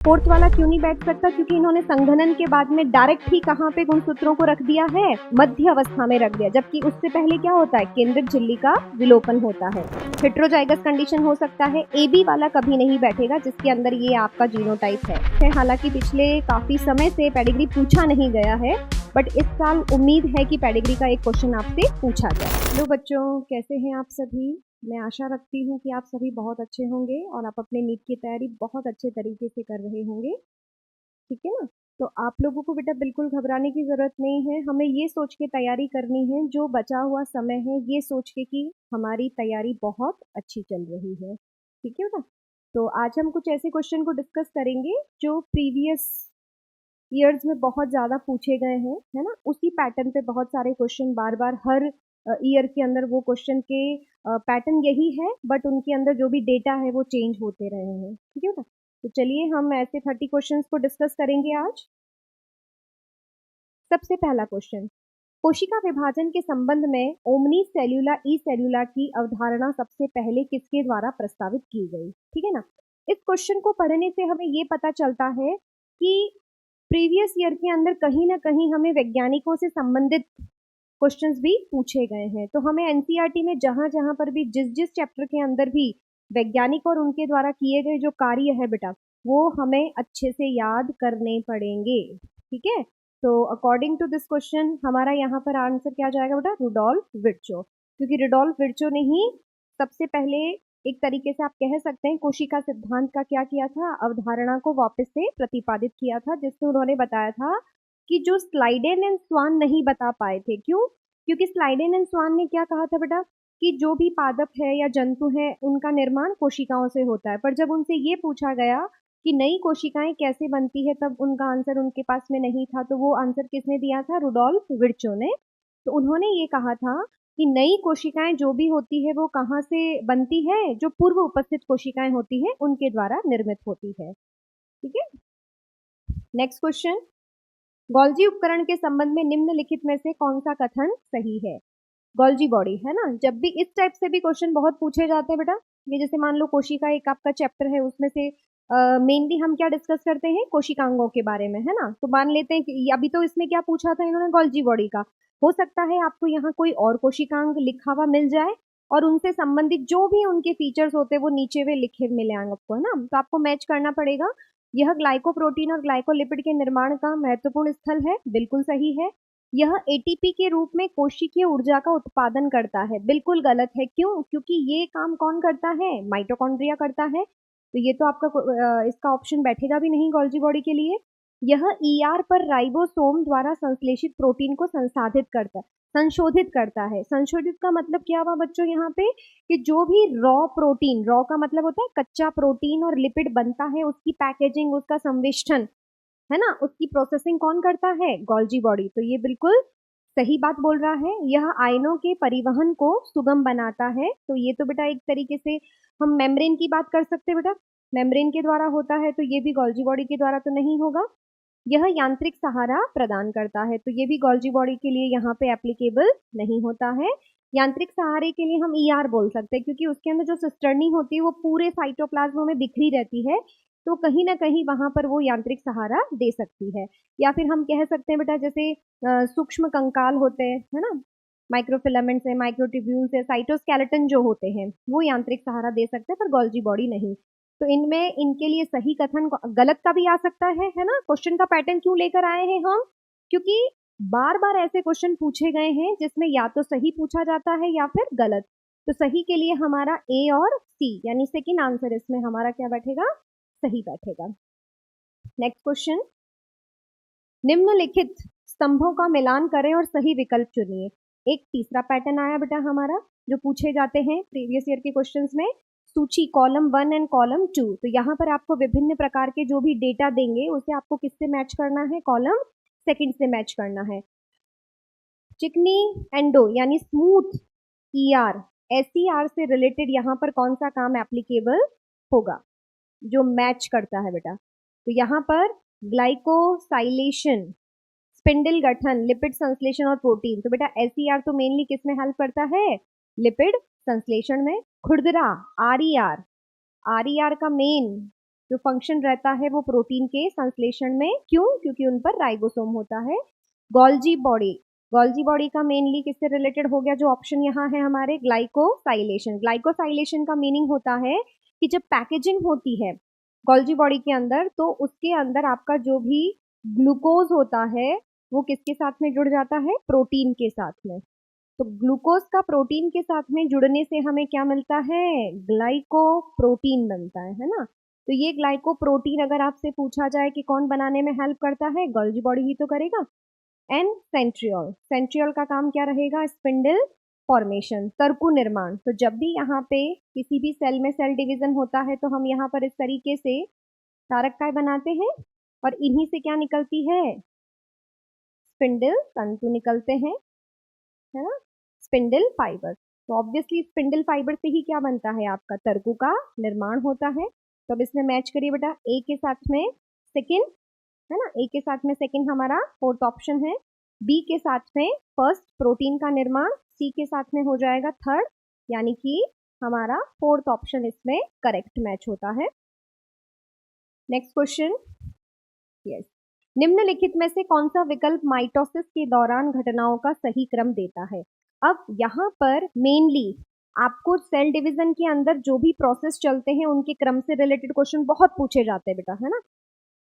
Fourth वाला क्यों नहीं बैठ सकता? क्योंकि इन्होंने संघनन के बाद में डायरेक्ट ही कहाँ पे गुणसूत्रों को रख दिया है? मध्य अवस्था में रख दिया, जबकि उससे पहले क्या होता है? केंद्रक झिल्ली का विलोपन होता है। हेट्रोजाइगस कंडीशन हो सकता है। ए बी वाला कभी नहीं बैठेगा जिसके अंदर ये आपका जीनोटाइप है। हालांकि पिछले काफी समय से पेडिग्री पूछा नहीं गया है, बट इस साल उम्मीद है कि पेडिग्री का एक क्वेश्चन आपसे पूछा जाए। हेलो बच्चों, कैसे हैं आप सभी? मैं आशा रखती हूँ कि आप सभी बहुत अच्छे होंगे और आप अपने नीट की तैयारी बहुत अच्छे तरीके से कर रहे होंगे। ठीक है ना? तो आप लोगों को बेटा बिल्कुल घबराने की ज़रूरत नहीं है। हमें ये सोच के तैयारी करनी है, जो बचा हुआ समय है ये सोच के कि हमारी तैयारी बहुत अच्छी चल रही है। ठीक है बेटा? तो आज हम कुछ ऐसे क्वेश्चन को डिस्कस करेंगे जो प्रीवियस ईयर्स में बहुत ज़्यादा पूछे गए हैं, है ना? उसी पैटर्न पे बहुत सारे क्वेश्चन बार-बार हर ईयर के अंदर वो क्वेश्चन के पैटर्न यही है, बट उनके अंदर जो भी डेटा है वो चेंज होते रहे हैं। ठीक है ना? तो चलिए हम ऐसे 30 क्वेश्चंस को डिस्कस करेंगे आज। सबसे पहला क्वेश्चन, कोशिका विभाजन के संबंध में ओमनी सेल्यूला ई सेल्यूला की अवधारणा सबसे पहले किसके द्वारा प्रस्तावित की गई? ठीक है ना? इस क्वेश्चन को पढ़ने से हमें ये पता चलता है कि प्रीवियस ईयर के अंदर कहीं ना कहीं हमें वैज्ञानिकों से संबंधित क्वेश्चंस भी पूछे गए हैं। तो हमें एनसीईआरटी में जहां जहां पर भी जिस जिस चैप्टर के अंदर भी वैज्ञानिक और उनके द्वारा किए गए जो कार्य है बेटा, वो हमें अच्छे से याद करने पड़ेंगे। ठीक है? तो अकॉर्डिंग टू दिस क्वेश्चन हमारा यहाँ पर आंसर क्या जाएगा बेटा? रुडोल्फ विर्चो, क्योंकि रुडोल्फ विर्चो ने ही सबसे पहले एक तरीके से आप कह सकते हैं कोशिका सिद्धांत का क्या किया था? अवधारणा को वापस से प्रतिपादित किया था, जिसमें उन्होंने बताया था कि जो स्लाइडेन एंड स्वान नहीं बता पाए थे। क्यों? क्योंकि स्लाइडेन एंड स्वान ने क्या कहा था बेटा कि जो भी पादप है या जंतु है उनका निर्माण कोशिकाओं से होता है, पर जब उनसे ये पूछा गया कि नई कोशिकाएं कैसे बनती है तब उनका आंसर उनके पास में नहीं था। तो वो आंसर किसने दिया था? रुडोल्फ विर्चो ने। तो उन्होंने ये कहा था कि नई कोशिकाएं जो भी होती है वो कहाँ से बनती है? जो पूर्व उपस्थित कोशिकाएं होती है उनके द्वारा निर्मित होती है। ठीक है? नेक्स्ट क्वेश्चन, गोल्जी उपकरण के संबंध में निम्नलिखित में से कौन सा कथन सही है? गोल्जी बॉडी, है ना? जब भी इस टाइप से भी क्वेश्चन बहुत पूछे जाते हैं बेटा, ये जैसे मान लो कोशिका एक आपका चैप्टर है, उसमें से मेनली हम क्या डिस्कस करते हैं? कोशिकांगों के बारे में, है ना? तो मान लेते हैं कि अभी तो इसमें क्या पूछा था इन्होंने? गोल्जी बॉडी का। हो सकता है आपको यहाँ कोई और कोशिकांग लिखा हुआ मिल जाए और उनसे संबंधित जो भी उनके फीचर्स होते हैं वो नीचे वे लिखे मिले आएंगे आपको, है ना? तो आपको मैच करना पड़ेगा। यह ग्लाइकोप्रोटीन और ग्लाइकोलिपिड के निर्माण का महत्वपूर्ण स्थल है, बिल्कुल सही है। यह एटीपी के रूप में कोशिकीय ऊर्जा का उत्पादन करता है, बिल्कुल गलत है। क्यों? क्योंकि ये काम कौन करता है? माइटोकॉन्ड्रिया करता है। तो ये तो आपका इसका ऑप्शन बैठेगा भी नहीं गोल्जी बॉडी के लिए। यह ईआर पर राइबोसोम द्वारा संश्लेषित प्रोटीन को संशोधित करता है। संशोधित का मतलब क्या हुआ बच्चों यहाँ पे? कि जो भी रॉ प्रोटीन, रॉ का मतलब होता है कच्चा प्रोटीन और लिपिड बनता है, उसकी पैकेजिंग, उसका संवेष्टन, है ना, उसकी प्रोसेसिंग कौन करता है? Golgi body. तो ये बिल्कुल सही बात बोल रहा है। यह आयनों के परिवहन को सुगम बनाता है। तो ये तो बेटा एक तरीके से हम मेम्ब्रेन की बात कर सकते हैं बेटा, मेम्ब्रेन के द्वारा होता है, तो ये भी गोल्जी बॉडी के द्वारा तो नहीं होगा। यह यांत्रिक सहारा प्रदान करता है, तो ये भी गोल्जी बॉडी के लिए यहाँ पे एप्लीकेबल नहीं होता है। यांत्रिक सहारे के लिए हम ईआर बोल सकते हैं, क्योंकि उसके अंदर जो सिस्टर्नी होती है वो पूरे साइटोप्लाज्म में बिखरी रहती है, तो कहीं ना कहीं वहां पर वो यांत्रिक सहारा दे सकती है। या फिर हम कह सकते हैं बेटा जैसे सूक्ष्म कंकाल होते हैं, है ना, माइक्रोफिलामेंट्स है, माइक्रोट्यूब्यूल्स है, साइटोस्केलेटन जो होते हैं वो यांत्रिक सहारा दे सकते हैं, पर गोल्जी बॉडी नहीं। तो इनमें इनके लिए सही कथन गलत का भी आ सकता है ना? क्वेश्चन का पैटर्न क्यों लेकर आए हैं हम? क्योंकि बार बार ऐसे क्वेश्चन पूछे गए हैं जिसमें या तो सही पूछा जाता है या फिर गलत। तो सही के लिए हमारा ए और सी यानी सेकंड आंसर इसमें हमारा क्या बैठेगा? सही बैठेगा। नेक्स्ट क्वेश्चन, निम्नलिखित स्तंभों का मिलान करें और सही विकल्प चुनिए। एक तीसरा पैटर्न आया बेटा हमारा जो पूछे जाते हैं प्रीवियस ईयर के क्वेश्चंस में, सूची कॉलम 1 एंड कॉलम 2। तो यहाँ पर आपको विभिन्न प्रकार के जो भी डेटा देंगे उसे आपको किससे मैच करना है? कॉलम सेकंड से मैच करना है। चिकनी एंडो यानी स्मूथ ईआर, एसईआर से रिलेटेड यहाँ पर कौन सा काम एप्लीकेबल होगा जो मैच करता है बेटा? तो यहाँ पर ग्लाइकोसाइलेशन, स्पिंडल गठन, लिपिड संश्लेषण और प्रोटीन। तो बेटा एसईआर तो मेनली किस में हेल्प करता है? लिपिड संश्लेषण में। खुरदरा आरईआर, आरईआर का मेन जो फंक्शन रहता है वो प्रोटीन के संश्लेषण में, क्यों? क्योंकि उन पर राइबोसोम होता है। गोल्जी बॉडी का मेनली किससे रिलेटेड हो गया? जो ऑप्शन यहाँ है हमारे, ग्लाइकोसाइलेशन। ग्लाइकोसाइलेशन का मीनिंग होता है कि जब पैकेजिंग होती है गोल्जी बॉडी के अंदर, तो उसके अंदर आपका जो भी ग्लूकोज होता है वो किसके साथ में जुड़ जाता है? प्रोटीन के साथ में। तो ग्लूकोज का प्रोटीन के साथ में जुड़ने से हमें क्या मिलता है? ग्लाइकोप्रोटीन बनता है ना। तो ये ग्लाइकोप्रोटीन अगर आपसे पूछा जाए कि कौन बनाने में हेल्प करता है, गोल्जी बॉडी ही तो करेगा। एंड सेंट्रियोल का काम क्या रहेगा? स्पिंडल फॉर्मेशन, तर्कु निर्माण। तो जब भी यहाँ पे किसी भी सेल में सेल डिवीजन होता है तो हम यहाँ पर इस तरीके से तारक काय बनाते हैं और इन्हीं से क्या निकलती है? स्पिंडल तंतु निकलते हैं, है ना, स्पिंडल फाइबर। तो ऑब्वियसली स्पिंडल फाइबर से ही क्या बनता है? आपका तर्कु का निर्माण होता है। तो अब इसमें मैच करिए बेटा, ए के साथ में सेकेंड, है ना, ए के साथ में सेकेंड हमारा फोर्थ ऑप्शन है, बी के साथ में फर्स्ट प्रोटीन का निर्माण, सी के साथ में हो जाएगा थर्ड, यानी कि हमारा फोर्थ ऑप्शन इसमें करेक्ट मैच होता है। नेक्स्ट क्वेश्चन, यस, निम्नलिखित में से कौन सा विकल्प माइटोसिस के दौरान घटनाओं का सही क्रम देता है? अब यहाँ पर मेनली आपको सेल डिवीजन के अंदर जो भी प्रोसेस चलते हैं उनके क्रम से रिलेटेड क्वेश्चन बहुत पूछे जाते हैं बेटा, है ना,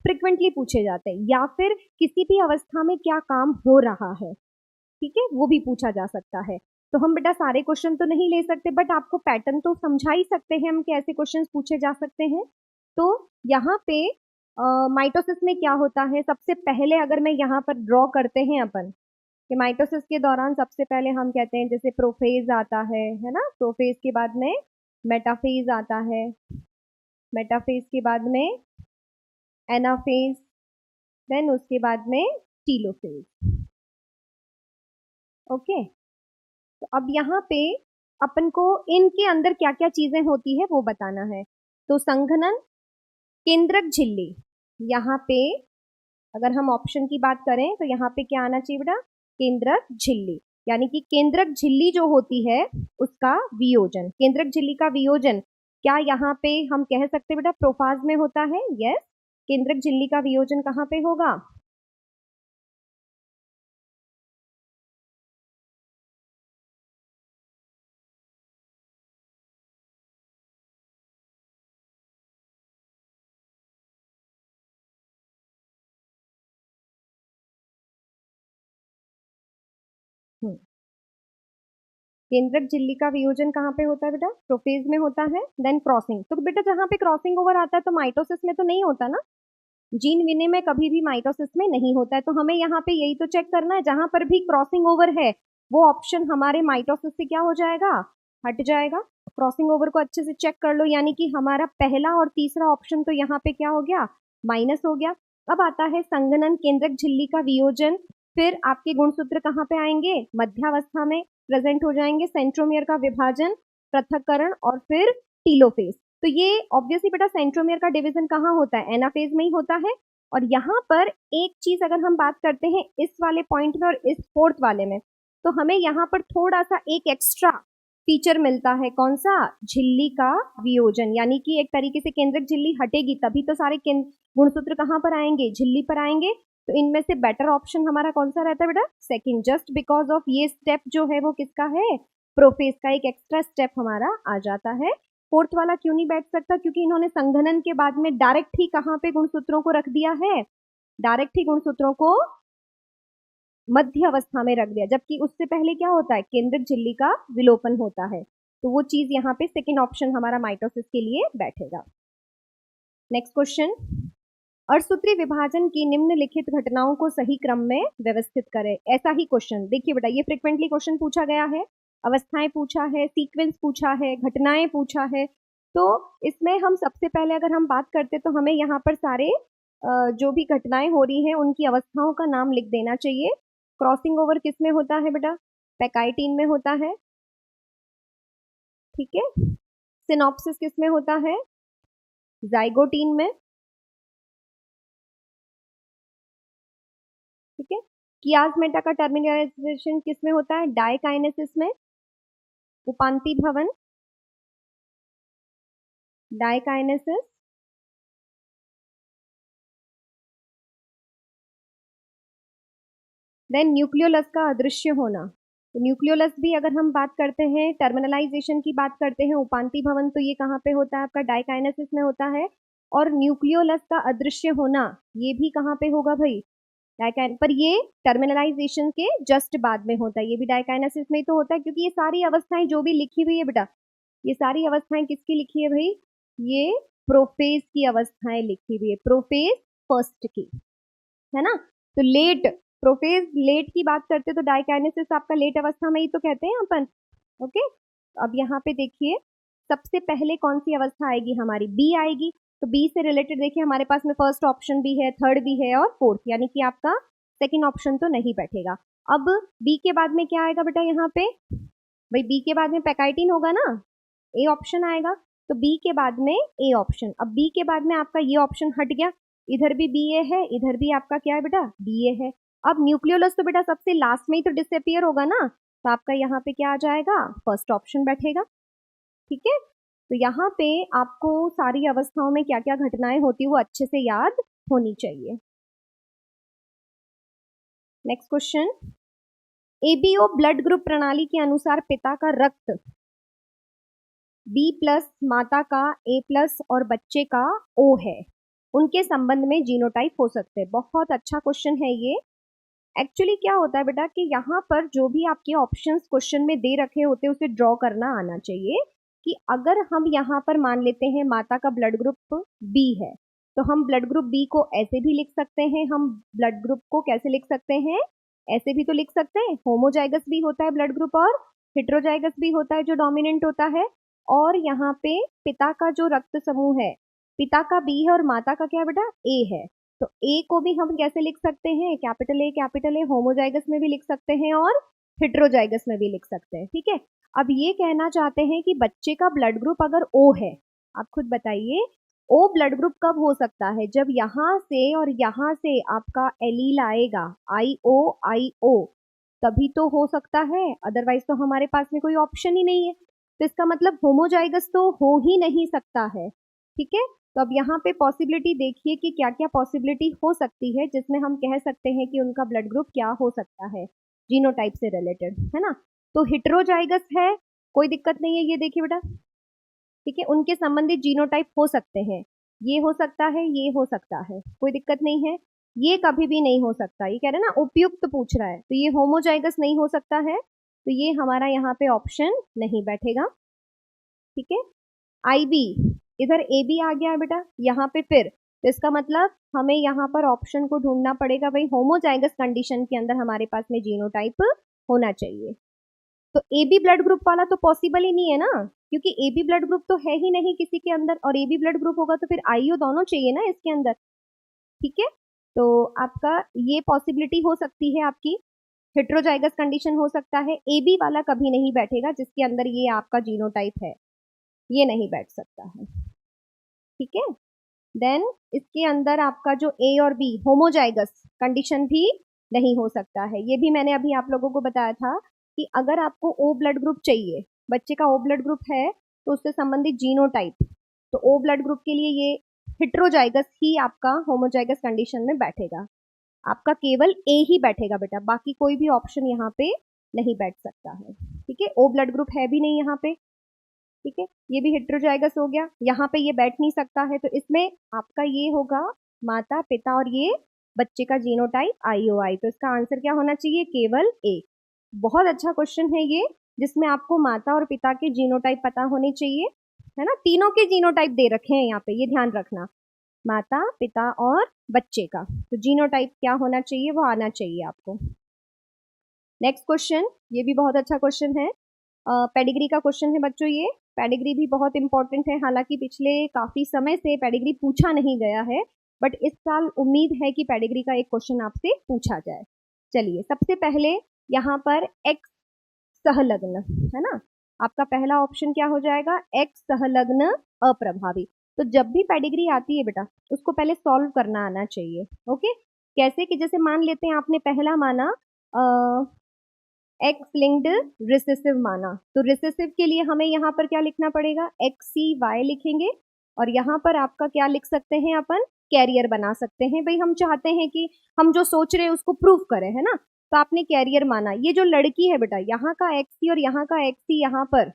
फ्रिक्वेंटली पूछे जाते हैं, या फिर किसी भी अवस्था में क्या काम हो रहा है, ठीक है, वो भी पूछा जा सकता है। तो हम बेटा सारे क्वेश्चन तो नहीं ले सकते, बट आपको पैटर्न तो समझा ही सकते हैं हम कि ऐसे क्वेश्चन पूछे जा सकते हैं। तो यहाँ पे माइटोसिस में क्या होता है, सबसे पहले अगर मैं यहाँ पर ड्रॉ करते हैं अपन कि माइटोसिस के दौरान सबसे पहले हम कहते हैं जैसे प्रोफेज आता है ना, प्रोफेज के बाद में मेटाफेज आता है, मेटाफेज के बाद में एनाफेज, देन उसके बाद में टीलोफेज। ओके, तो अब यहाँ पे अपन को इनके अंदर क्या क्या चीजें होती है वो बताना है। तो संघनन, केंद्रक झिल्ली, यहाँ पे अगर हम ऑप्शन की बात करें तो यहाँ पे क्या आना चाहिए बेटा? केंद्रक झिल्ली, यानी कि केंद्रक झिल्ली जो होती है उसका वियोजन, केंद्रक झिल्ली का वियोजन क्या यहाँ पे हम कह सकते बेटा प्रोफाज में होता है? यस, केंद्रक झिल्ली का वियोजन कहाँ पे होगा? केंद्रक झिल्ली का वियोजन कहाँ पे होता है बेटा? प्रोफेज में होता है। देन क्रॉसिंग, तो बेटा जहाँ पे क्रॉसिंग ओवर आता है तो माइटोसिस में तो नहीं होता ना, जीन विनिमय कभी भी माइटोसिस में नहीं होता है। तो हमें यहाँ पे यही तो चेक करना है, जहां पर भी क्रॉसिंग ओवर है वो ऑप्शन हमारे माइटोसिस से क्या हो जाएगा? हट जाएगा। क्रॉसिंग ओवर को अच्छे से चेक कर लो, यानी कि हमारा पहला और तीसरा ऑप्शन तो यहाँ पे क्या हो गया? माइनस हो गया। अब आता है संघनन, केंद्रक झिल्ली का वियोजन, फिर आपके गुणसूत्र कहाँ पे आएंगे? मध्यावस्था में प्रेजेंट हो जाएंगे, सेंट्रोमियर का विभाजन, पृथक्करण और फिर टीलोफेज। तो ये ऑब्वियसली बेटा सेंट्रोमियर का डिवीजन कहाँ होता है? एनाफेज में ही होता है। और यहाँ पर एक चीज अगर हम बात करते हैं इस वाले पॉइंट में और इस फोर्थ वाले में, तो हमें यहाँ पर थोड़ा सा एक एक्स्ट्रा फीचर मिलता है, कौन सा? झिल्ली का वियोजन, यानी कि एक तरीके से केंद्रक झिल्ली हटेगी तभी तो सारे गुणसूत्र कहाँ पर आएंगे? झिल्ली पर आएंगे। तो इनमें से बेटर ऑप्शन हमारा कौन सा रहता है बेटा? सेकंड, जस्ट बिकॉज ऑफ ये स्टेप जो है वो किसका है? प्रोफेज का एक एक्स्ट्रा स्टेप हमारा आ जाता है। फोर्थ वाला क्यों नहीं बैठ सकता? क्योंकि इन्होंने संघनन के बाद में डायरेक्ट ही कहाँ पे गुणसूत्रों को रख दिया है? डायरेक्ट ही गुणसूत्रों को मध्य अवस्था में रख दिया, जबकि उससे पहले क्या होता है? केंद्रक झिल्ली का विलोपन होता है। तो वो चीज यहाँ पे सेकेंड ऑप्शन हमारा माइटोसिस के लिए बैठेगा। नेक्स्ट क्वेश्चन, अर्धसूत्री विभाजन की निम्नलिखित घटनाओं को सही क्रम में व्यवस्थित करें। ऐसा ही क्वेश्चन देखिए बेटा, ये फ्रिक्वेंटली क्वेश्चन पूछा गया है, अवस्थाएं पूछा है, सीक्वेंस पूछा है, घटनाएं पूछा है। तो इसमें हम सबसे पहले अगर हम बात करते तो हमें यहाँ पर सारे जो भी घटनाएं हो रही हैं उनकी अवस्थाओं का नाम लिख देना चाहिए। क्रॉसिंग ओवर किस में होता है बेटा? पैकाइटीन में होता है, ठीक है। सिनॉप्सिस किस में होता है? जाइगोटीन में, ठीक है। कियासमेटा का टर्मिनलाइजेशन किस में होता है? डायकाइनेसिस में। उपांति भवन, डायकाइनेसिस, देन न्यूक्लियोलस का अदृश्य होना। तो न्यूक्लियोलस भी अगर हम बात करते हैं, टर्मिनलाइजेशन की बात करते हैं, उपांति भवन तो ये कहाँ पे होता है आपका, डाइकाइनेसिस में होता है। और न्यूक्लियोलस का अदृश्य होना ये भी कहाँ पे होगा भाई, डाइकाइन, पर ये टर्मिनलाइजेशन के जस्ट बाद में होता है, ये भी डाइकाइनेसिस में ही तो होता है, क्योंकि ये सारी अवस्थाएं जो भी लिखी हुई है बेटा, ये सारी अवस्थाएं किसकी लिखी है भाई, ये प्रोफेज की अवस्थाएं लिखी हुई है, प्रोफेज फर्स्ट की, है ना। तो लेट, प्रोफेज लेट की बात करते तो डाइकाइनेसिस आपका लेट अवस्था में ही तो कहते हैं अपन। ओके, अब यहाँ पे देखिए सबसे पहले कौन सी अवस्था आएगी हमारी, बी आएगी। तो बी से रिलेटेड देखिए हमारे पास में फर्स्ट ऑप्शन भी है, थर्ड भी है और फोर्थ, यानी कि आपका सेकेंड ऑप्शन तो नहीं बैठेगा। अब बी के बाद में क्या आएगा बेटा, यहाँ पे भाई बी के बाद में पैकाइटिन होगा ना, ए ऑप्शन आएगा। तो बी के बाद में ए ऑप्शन, अब बी के बाद में आपका ये ऑप्शन हट गया, इधर भी बी ए है, इधर भी आपका क्या है बेटा, बी ए है। अब न्यूक्लियोलस तो बेटा सबसे लास्ट में ही तो डिसअपियर होगा ना, तो आपका यहाँ पे क्या आ जाएगा, फर्स्ट ऑप्शन बैठेगा। ठीक है, तो यहाँ पे आपको सारी अवस्थाओं में क्या क्या घटनाएं होती है वो अच्छे से याद होनी चाहिए। Next question, ABO blood group प्रणाली के अनुसार पिता का रक्त B+ माता का A+ और बच्चे का O है, उनके संबंध में जीनोटाइप हो सकते हैं। बहुत अच्छा क्वेश्चन है ये। एक्चुअली क्या होता है बेटा कि यहाँ पर जो भी आपके ऑप्शंस क्वेश्चन में दे रखे होते हैं उसे ड्रॉ करना आना चाहिए, कि अगर हम यहाँ पर मान लेते हैं माता का ब्लड ग्रुप B है, तो हम ब्लड ग्रुप B को ऐसे भी लिख सकते हैं, हम ब्लड ग्रुप को कैसे लिख सकते हैं, ऐसे भी तो लिख सकते हैं, होमोजाइगस भी होता है ब्लड ग्रुप और हेट्रोजाइगस भी होता है जो डोमिनेंट होता है। और यहाँ पे पिता का जो रक्त समूह है, पिता का B है और माता का क्या बेटा A है, तो ए को भी हम कैसे लिख सकते हैं, कैपिटल ए, होमोजाइगस में भी लिख सकते हैं और हेट्रोजाइगस में भी लिख सकते हैं। ठीक है, अब ये कहना चाहते हैं कि बच्चे का ब्लड ग्रुप अगर ओ है, आप खुद बताइए ओ ब्लड ग्रुप कब हो सकता है, जब यहाँ से और यहाँ से आपका एलील आएगा आई ओ, तभी तो हो सकता है, अदरवाइज तो हमारे पास में कोई ऑप्शन ही नहीं है। तो इसका मतलब होमोजाइगस तो हो ही नहीं सकता है। ठीक है, तो अब यहाँ पे पॉसिबिलिटी देखिए कि क्या क्या पॉसिबिलिटी हो सकती है जिसमें हम कह सकते हैं कि उनका ब्लड ग्रुप क्या हो सकता है जीनोटाइप से रिलेटेड, है ना। तो हेट्रोजाइगस है, कोई दिक्कत नहीं है, ये देखिए बेटा, ठीक है, उनके संबंधित जीनोटाइप हो सकते हैं, ये हो सकता है, ये हो सकता है, कोई दिक्कत नहीं है। ये कभी भी नहीं हो सकता, ये कह रहे हैं ना उपयुक्त पूछ रहा है, तो ये होमोजाइगस नहीं हो सकता है, तो ये हमारा यहाँ पे ऑप्शन नहीं बैठेगा। ठीक है, IB, इधर AB आ गया है बेटा यहाँ पे, फिर तो इसका मतलब हमें यहाँ पर ऑप्शन को ढूंढना पड़ेगा भाई, होमोजाइगस कंडीशन के अंदर हमारे पास में जीनोटाइप होना चाहिए। तो AB ब्लड ग्रुप वाला तो पॉसिबल ही नहीं है ना, क्योंकि AB ब्लड ग्रुप तो है ही नहीं किसी के अंदर, और AB ब्लड ग्रुप होगा तो फिर IO दोनों चाहिए ना इसके अंदर। ठीक है, तो आपका ये पॉसिबिलिटी हो सकती है आपकी, हेट्रोजाइगस कंडीशन हो सकता है, AB वाला कभी नहीं बैठेगा जिसके अंदर ये आपका जीनोटाइप है, ये नहीं बैठ सकता है। ठीक है, देन इसके अंदर आपका जो A और B होमोजाइगस कंडीशन भी नहीं हो सकता है, ये भी मैंने अभी आप लोगों को बताया था कि अगर आपको O ब्लड ग्रुप चाहिए, बच्चे का O ब्लड ग्रुप है तो उससे संबंधित जीनोटाइप, तो O ब्लड ग्रुप के लिए ये हेट्रोजाइगस ही आपका होमोजाइगस कंडीशन में बैठेगा, आपका केवल A ही बैठेगा बेटा, बाकी कोई भी ऑप्शन यहाँ पे नहीं बैठ सकता है। ठीक है, O ब्लड ग्रुप है भी नहीं यहाँ पे, ठीक है, ये भी हेट्रोजाइगस हो गया, यहाँ पे ये बैठ नहीं सकता है, तो इसमें आपका ये होगा माता पिता और ये बच्चे का जीनोटाइप IOI, तो इसका आंसर क्या होना चाहिए, केवल A। बहुत अच्छा क्वेश्चन है ये, जिसमें आपको माता और पिता के जीनोटाइप पता होने चाहिए, है ना, तीनों के जीनोटाइप दे रखे हैं यहाँ पे, ये ध्यान रखना, माता पिता और बच्चे का, तो जीनोटाइप क्या होना चाहिए वो आना चाहिए आपको। नेक्स्ट क्वेश्चन, ये भी बहुत अच्छा क्वेश्चन है, पेडिग्री का क्वेश्चन है बच्चों, ये पेडिग्री भी बहुत इंपॉर्टेंट है, हालांकि पिछले काफी समय से पेडिग्री पूछा नहीं गया है, बट इस साल उम्मीद है कि पेडिग्री का एक क्वेश्चन आपसे पूछा जाए। चलिए, सबसे पहले यहाँ पर एक्स सहलग्न, है ना, आपका पहला ऑप्शन क्या हो जाएगा, एक्स सहलग्न अप्रभावी। तो जब भी पेडिग्री आती है बेटा उसको पहले सॉल्व करना आना चाहिए। ओके, कैसे कि जैसे मान लेते हैं आपने पहला माना एक्स लिंक्ड रिसेसिव माना, तो रिसेसिव के लिए हमें यहाँ पर क्या लिखना पड़ेगा, XCY लिखेंगे, और यहाँ पर आपका क्या लिख सकते हैं अपन, कैरियर बना सकते हैं, भाई हम चाहते हैं कि हम जो सोच रहे हैं उसको प्रूव करें, है ना, तो आपने कैरियर माना। ये जो लड़की है बेटा, यहाँ का XC और यहाँ का XC, यहाँ पर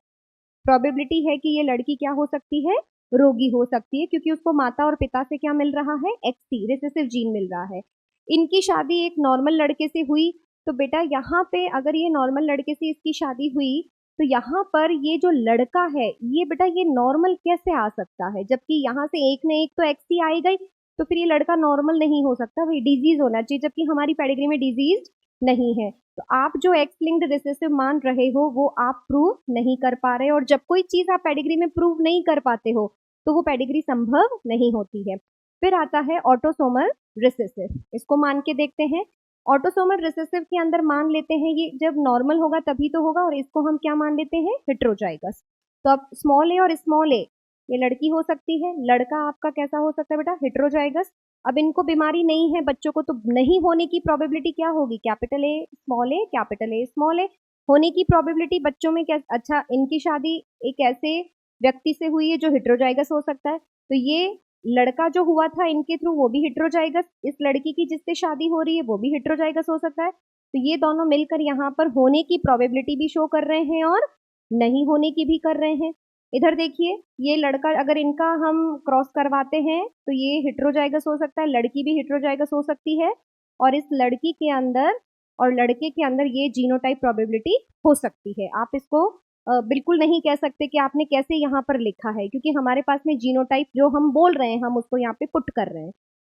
प्रोबेबिलिटी है कि ये लड़की क्या हो सकती है, रोगी हो सकती है, क्योंकि उसको माता और पिता से क्या मिल रहा है, XC रिसेसिव जीन मिल रहा है। इनकी शादी एक नॉर्मल लड़के से हुई, तो बेटा यहाँ पे अगर ये नॉर्मल लड़के से इसकी शादी हुई, तो यहाँ पर ये जो लड़का है, ये बेटा ये नॉर्मल कैसे आ सकता है, जबकि यहाँ से एक न एक तो XC आएगा ही, तो फिर ये लड़का नॉर्मल नहीं हो सकता, भाई डिजीज होना चाहिए, जबकि हमारी पेडिग्री में डिजीज नहीं है। तो आप जो एक्स लिंक्ड रिसेसिव मान रहे हो वो आप प्रूव नहीं कर पा रहे, और जब कोई चीज आप पेडिग्री में प्रूव नहीं कर पाते हो तो वो पेडिग्री संभव नहीं होती है। फिर आता है ऑटोसोमल रिसेसिव, इसको मान के देखते हैं। ऑटोसोमल रिसेसिव के अंदर मान लेते हैं ये जब नॉर्मल होगा तभी तो होगा, और इसको हम क्या मान लेते हैं, हेटेरोजाइगस। तो अब स्मॉल ए और स्मॉल ए, ये लड़की हो सकती है, लड़का आपका कैसा हो सकता है बेटा, हेटेरोजाइगस। अब इनको बीमारी नहीं है बच्चों को, तो नहीं होने की प्रोबेबिलिटी क्या होगी, capital A small A, capital A small A. होने की प्रोबेबिलिटी बच्चों में क्या, अच्छा इनकी शादी एक ऐसे व्यक्ति से हुई है जो हेटेरोजाइगस हो सकता है, तो ये लड़का जो हुआ था इनके थ्रू वो भी हेटेरोजाइगस, इस लड़की की जिससे शादी हो रही है वो भी हेटेरोजाइगस हो सकता है। तो ये दोनों मिलकर यहाँ पर होने की प्रोबेबिलिटी भी शो कर रहे हैं और नहीं होने की भी कर रहे हैं। इधर देखिए, ये लड़का अगर इनका हम क्रॉस करवाते हैं तो ये हेटेरोजाइगस हो सकता है, लड़की भी हेटेरोजाइगस हो सकती है, और इस लड़की के अंदर और लड़के के अंदर ये जीनोटाइप प्रोबेबिलिटी हो सकती है। आप इसको बिल्कुल नहीं कह सकते कि आपने कैसे यहाँ पर लिखा है, क्योंकि हमारे पास में जीनोटाइप जो हम बोल रहे हैं हम उसको यहाँ पे पुट कर रहे हैं।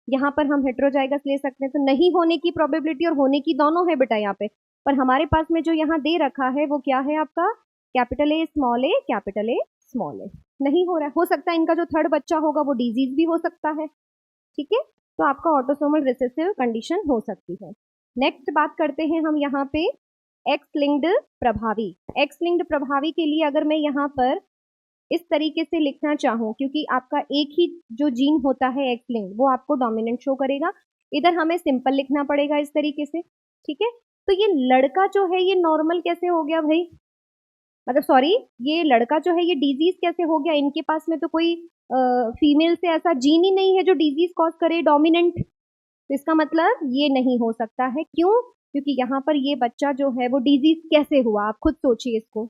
यहाँ पर हम हेटेरोजाइगस ले सकते हैं, तो नहीं होने की प्रोबेबिलिटी और होने की दोनों है बेटा यहाँ पे, पर हमारे पास में जो यहाँ दे रखा है वो क्या है आपका, capital A small A, capital A small A. नहीं हो रहा है, हो सकता है इनका जो थर्ड बच्चा होगा वो डिजीज भी हो सकता है, ठीक है। तो आपका ऑटोसोमल रिसेसिव कंडीशन हो सकती है। नेक्स्ट बात करते हैं हम यहाँ पे एक्स लिंक्ड प्रभावी। एक्स लिंक्ड प्रभावी के लिए अगर मैं यहाँ पर इस तरीके से लिखना चाहूँ, क्योंकि आपका एक ही जो जीन होता है एक्स लिंक्ड वो आपको डोमिनेंट शो करेगा, इधर हमें सिंपल लिखना पड़ेगा इस तरीके से, ठीक है। तो ये लड़का जो है ये नॉर्मल कैसे हो गया भाई, मतलब सॉरी, ये लड़का जो है ये डिजीज कैसे हो गया, इनके पास में तो कोई फीमेल से ऐसा जीन ही नहीं है जो डिजीज कॉज करे डोमिनेंट, तो इसका मतलब ये नहीं हो सकता है। क्यों, क्योंकि यहाँ पर ये बच्चा जो है वो डिजीज कैसे हुआ, आप खुद सोचिए इसको,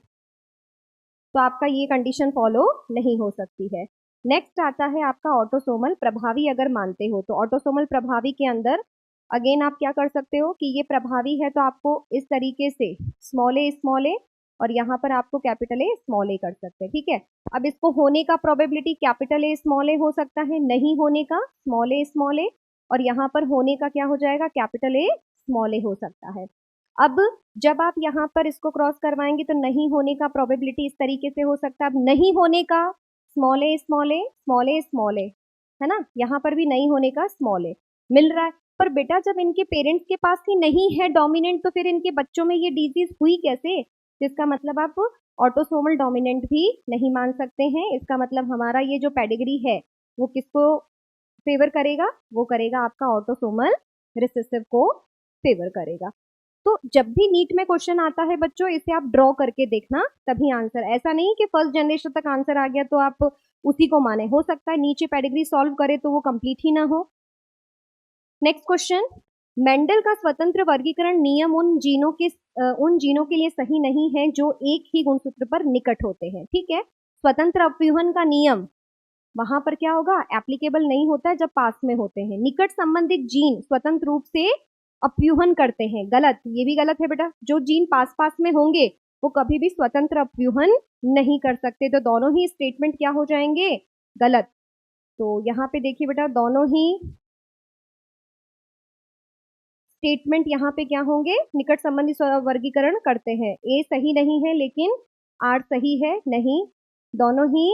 तो आपका ये कंडीशन फॉलो नहीं हो सकती है। नेक्स्ट आता है आपका ऑटोसोमल प्रभावी। अगर मानते हो तो ऑटोसोमल प्रभावी के अंदर अगेन आप क्या कर सकते हो कि ये प्रभावी है तो आपको इस तरीके से स्मॉल ए और यहाँ पर आपको कैपिटल ए स्मॉल ए कर सकते हैं, ठीक है। अब इसको होने का प्रोबेबिलिटी कैपिटल ए स्मॉल ए हो सकता है, नहीं होने का स्मॉल ए, और यहाँ पर होने का क्या हो जाएगा, कैपिटल ए स्मॉल ए हो सकता है। अब जब आप यहाँ पर इसको क्रॉस करवाएंगे तो नहीं होने का प्रोबेबिलिटी इस तरीके से हो सकता है। अब नहीं होने का स्मॉल ए स्मॉल ए स्मॉल ए स्मॉल ए, है ना, यहाँ पर भी नहीं होने का स्मॉल ए मिल रहा है। पर बेटा जब इनके पेरेंट्स के पास ही नहीं है डोमिनेंट, तो फिर इनके बच्चों में ये डिजीज हुई कैसे, जिसका मतलब आप ऑटोसोमल डोमिनेंट भी नहीं मान सकते हैं। इसका मतलब हमारा ये जो पेडिग्री है वो किसको फेवर करेगा, वो करेगा आपका ऑटोसोमल रिसेसिव को फेवर करेगा। तो जब भी नीट में क्वेश्चन आता है बच्चों, इसे आप ड्रॉ करके देखना तभी आंसर, ऐसा नहीं कि फर्स्ट जनरेशन तक आंसर आ गया तो आप उसी को माने, हो सकता है नीचे पेडिग्री सॉल्व करे तो वो कंप्लीट ही ना हो। नेक्स्ट क्वेश्चन, मेंडल का स्वतंत्र वर्गीकरण नियम उन जीनों के लिए सही नहीं है जो एक ही गुणसूत्र पर निकट होते हैं, ठीक है। स्वतंत्र अपव्यूहन का नियम वहां पर क्या होगा, एप्लीकेबल नहीं होता है जब पास में होते हैं। निकट संबंधित जीन स्वतंत्र रूप से अपव्यूहन करते हैं, गलत, ये भी गलत है बेटा। जो जीन पास पास में होंगे वो कभी भी स्वतंत्र अपव्यूहन नहीं कर सकते, तो दोनों ही स्टेटमेंट क्या हो जाएंगे, गलत। तो यहाँ पे देखिए बेटा, दोनों ही स्टेटमेंट यहाँ पे क्या होंगे, निकट संबंधी वर्गीकरण करते हैं। ए सही नहीं है लेकिन आर सही है, नहीं, दोनों ही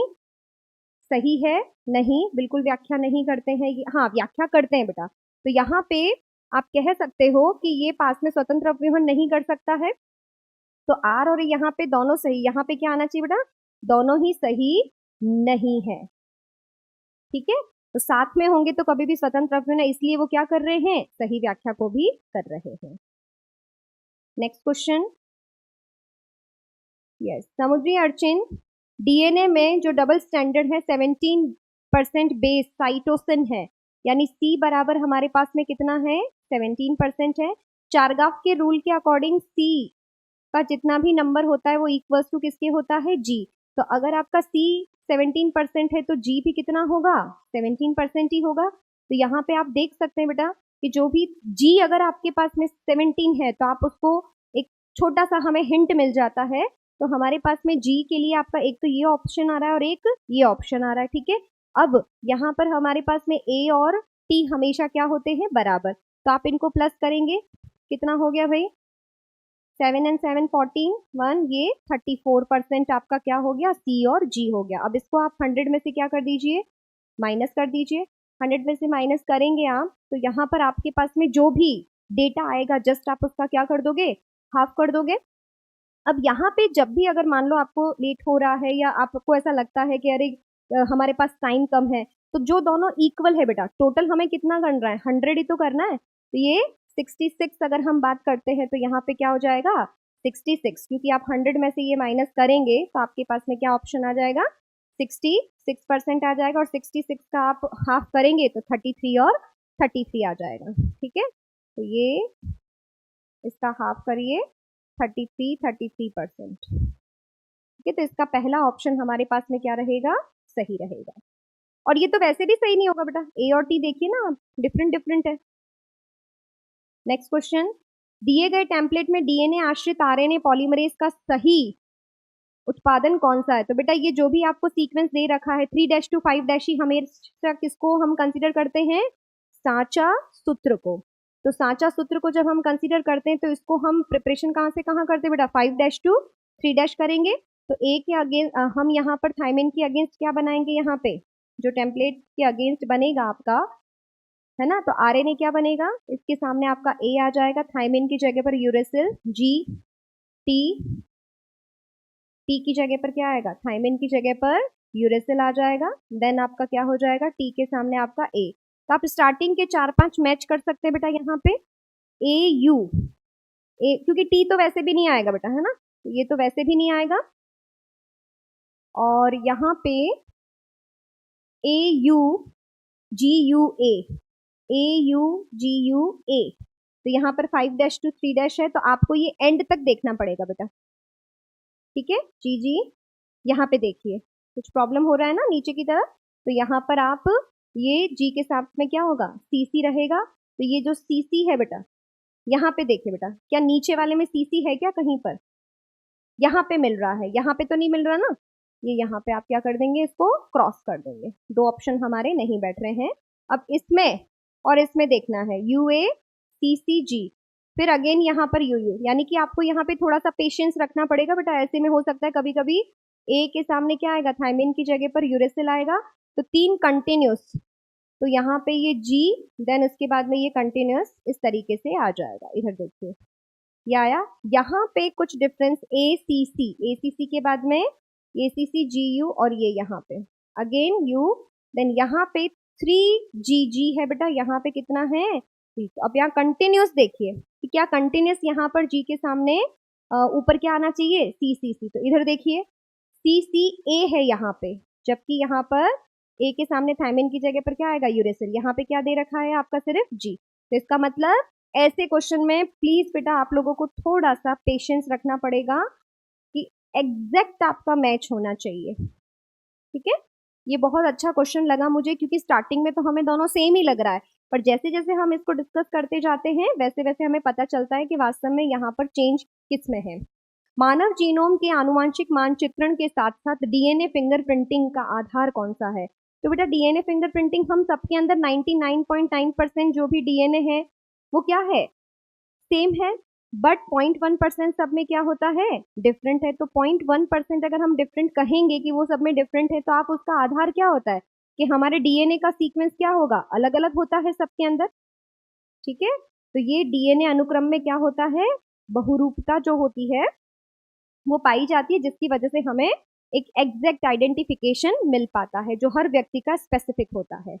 सही है, नहीं, बिल्कुल व्याख्या नहीं करते हैं, हाँ व्याख्या करते हैं बेटा। तो यहाँ पे आप कह सकते हो कि ये पास में स्वतंत्र अपव्यूहन नहीं कर सकता है, तो आर और यहाँ पे दोनों सही, यहाँ पे क्या आना चाहिए बेटा, दोनों ही सही नहीं है, ठीक है। तो साथ में होंगे तो कभी भी स्वतंत्र अपव्यूहन, इसलिए वो क्या कर रहे हैं, सही व्याख्या को भी कर रहे हैं। नेक्स्ट क्वेश्चन, यस, समुद्री अर्चिन डीएनए में जो डबल स्टैंडर्ड है 17% बेस साइटोसिन है, यानी सी बराबर हमारे पास में कितना है, 17% है। चारगाफ के रूल के अकॉर्डिंग C का जितना भी नंबर होता है वो इक्वल्स टू किसके होता है, G। तो अगर आपका C 17% है तो G भी कितना होगा, 17% ही होगा। तो यहाँ पे आप देख सकते हैं बेटा कि जो भी G अगर आपके पास में 17 है तो आप उसको एक छोटा सा हमें हिंट मिल जाता है। तो हमारे पास में G के लिए आपका एक तो ये ऑप्शन आ रहा है और एक ये ऑप्शन आ रहा है, ठीक है। अब यहाँ पर हमारे पास में A और T हमेशा क्या होते हैं, बराबर। तो आप इनको प्लस करेंगे, कितना हो गया भाई, 7 and 7 14 1, ये 34% आपका क्या हो गया, C और G हो गया। अब इसको आप 100 में से क्या कर दीजिए, माइनस कर दीजिए। 100 में से माइनस करेंगे आप तो यहाँ पर आपके पास में जो भी डेटा आएगा जस्ट आप उसका क्या कर दोगे, हाफ कर दोगे। अब यहाँ पे जब भी अगर मान लो आपको लेट हो रहा है या आपको ऐसा लगता है कि अरे हमारे पास टाइम कम है, तो जो दोनों इक्वल है बेटा, टोटल हमें कितना करना है, 100 ही तो करना है। तो ये 66 अगर हम बात करते हैं तो यहाँ पे क्या हो जाएगा, 66, क्योंकि आप 100 में से ये माइनस करेंगे तो आपके पास में क्या ऑप्शन आ जाएगा, 66% आ जाएगा। और 66 का आप हाफ करेंगे तो 33 और 33 आ जाएगा, ठीक है। तो ये इसका हाफ करिए, 33% ठीक है। तो इसका पहला ऑप्शन हमारे पास में क्या रहेगा, सही रहेगा। और ये तो वैसे भी सही नहीं होगा बेटा, ए और टी देखिए ना डिफरेंट डिफरेंट है। नेक्स्ट क्वेश्चन, दिए गए टेम्पलेट में डीएनए आश्रित आरएनए पॉलीमरेज का सही उत्पादन कौन सा है। तो बेटा ये जो भी आपको सीक्वेंस दे रखा है 3' to 5' ही हमेशा किसको हम कंसीडर करते हैं, सांचा सूत्र को। तो सांचा सूत्र को जब हम कंसीडर करते हैं तो इसको हम प्रिपरेशन कहाँ से कहाँ करते हैं बेटा, 5' to 3' करेंगे। तो ए के अगेंस्ट हम यहाँ पर थायमिन के अगेंस्ट क्या बनाएंगे, यहाँ पे जो टेम्पलेट के अगेंस्ट बनेगा आपका, है ना। तो आरएनए क्या बनेगा, इसके सामने आपका ए आ जाएगा, थायमिन की जगह पर यूरेसिल, जी, टी, टी की जगह पर क्या आएगा, थायमिन की जगह पर यूरेसिल आ जाएगा। देन आपका क्या हो जाएगा, टी के सामने आपका ए। तो आप स्टार्टिंग के 4-5 मैच कर सकते हैं बेटा यहाँ पे, ए यू ए, क्योंकि टी तो वैसे भी नहीं आएगा बेटा, है ना, तो ये तो वैसे भी नहीं आएगा। और यहाँ पे A U G U A, A U G U A, तो यहाँ पर 5' to 3' है। तो आपको ये एंड तक देखना पड़ेगा बेटा, ठीक है। जी जी यहाँ पे देखिए कुछ प्रॉब्लम हो रहा है ना नीचे की तरफ, तो यहाँ पर आप ये जी के साथ में क्या होगा, सीसी रहेगा। तो ये जो सीसी है बेटा, यहाँ पे देखिए बेटा, क्या नीचे वाले में सीसी है क्या कहीं पर, यहाँ पे मिल रहा है, यहाँ पे तो नहीं मिल रहा ना। ये यहाँ पे आप क्या कर देंगे, इसको क्रॉस कर देंगे, दो ऑप्शन हमारे नहीं बैठ रहे हैं। अब इसमें और इसमें देखना है UA CCG, फिर अगेन यहाँ पर UU, यानी कि आपको यहाँ पे थोड़ा सा पेशेंस रखना पड़ेगा बेटा। ऐसे में हो सकता है कभी कभी ए के सामने क्या आएगा, थायमिन की जगह पर यूरेसिल आएगा। तो 3 कंटिन्यूस, तो यहाँ पे ये G, देन उसके बाद में ये कंटिन्यूस इस तरीके से आ जाएगा। इधर देखिए ये आया। यहाँ पे कुछ डिफरेंस ACC के बाद में ACC GU, और ये यहाँ पे अगेन U, देन यहाँ पे 3GG है बेटा, यहाँ पे कितना है, अब यहाँ कंटिन्यूस देखिए कि क्या कंटिन्यूस यहाँ पर G के सामने ऊपर क्या आना चाहिए, CCC। तो इधर देखिए CCA है यहाँ पे, जबकि यहाँ पर A के सामने थायमिन की जगह पर क्या आएगा, यूरेसिल। यहाँ पे क्या दे रखा है आपका, सिर्फ G। तो इसका मतलब ऐसे क्वेश्चन में प्लीज बेटा आप लोगों को थोड़ा सा पेशेंस रखना पड़ेगा कि एग्जैक्ट आपका मैच होना चाहिए, ठीक है। ये बहुत अच्छा क्वेश्चन लगा मुझे, क्योंकि स्टार्टिंग में तो हमें दोनों सेम ही लग रहा है, पर जैसे जैसे हम इसको डिस्कस करते जाते हैं वैसे वैसे हमें पता चलता है कि वास्तव में यहाँ पर चेंज किस में है। मानव जीनोम के आनुवांशिक मानचित्रण के साथ साथ डीएनए फिंगरप्रिंटिंग का आधार कौन सा है। तो बेटा डीएनए फिंगरप्रिंटिंग हम सबके अंदर 99.9% जो भी डीएनए है वो क्या है, सेम है, बट 0.1% सब में क्या होता है, डिफरेंट है। तो 0.1% अगर हम डिफरेंट कहेंगे कि वो सब में डिफरेंट है, तो आप उसका आधार क्या होता है कि हमारे डीएनए का सीक्वेंस क्या होगा, अलग अलग होता है सबके अंदर, ठीक है। तो ये डीएनए अनुक्रम में क्या होता है, बहुरूपता जो होती है वो पाई जाती है, जिसकी वजह से हमें एक एग्जैक्ट आइडेंटिफिकेशन मिल पाता है जो हर व्यक्ति का स्पेसिफिक होता है।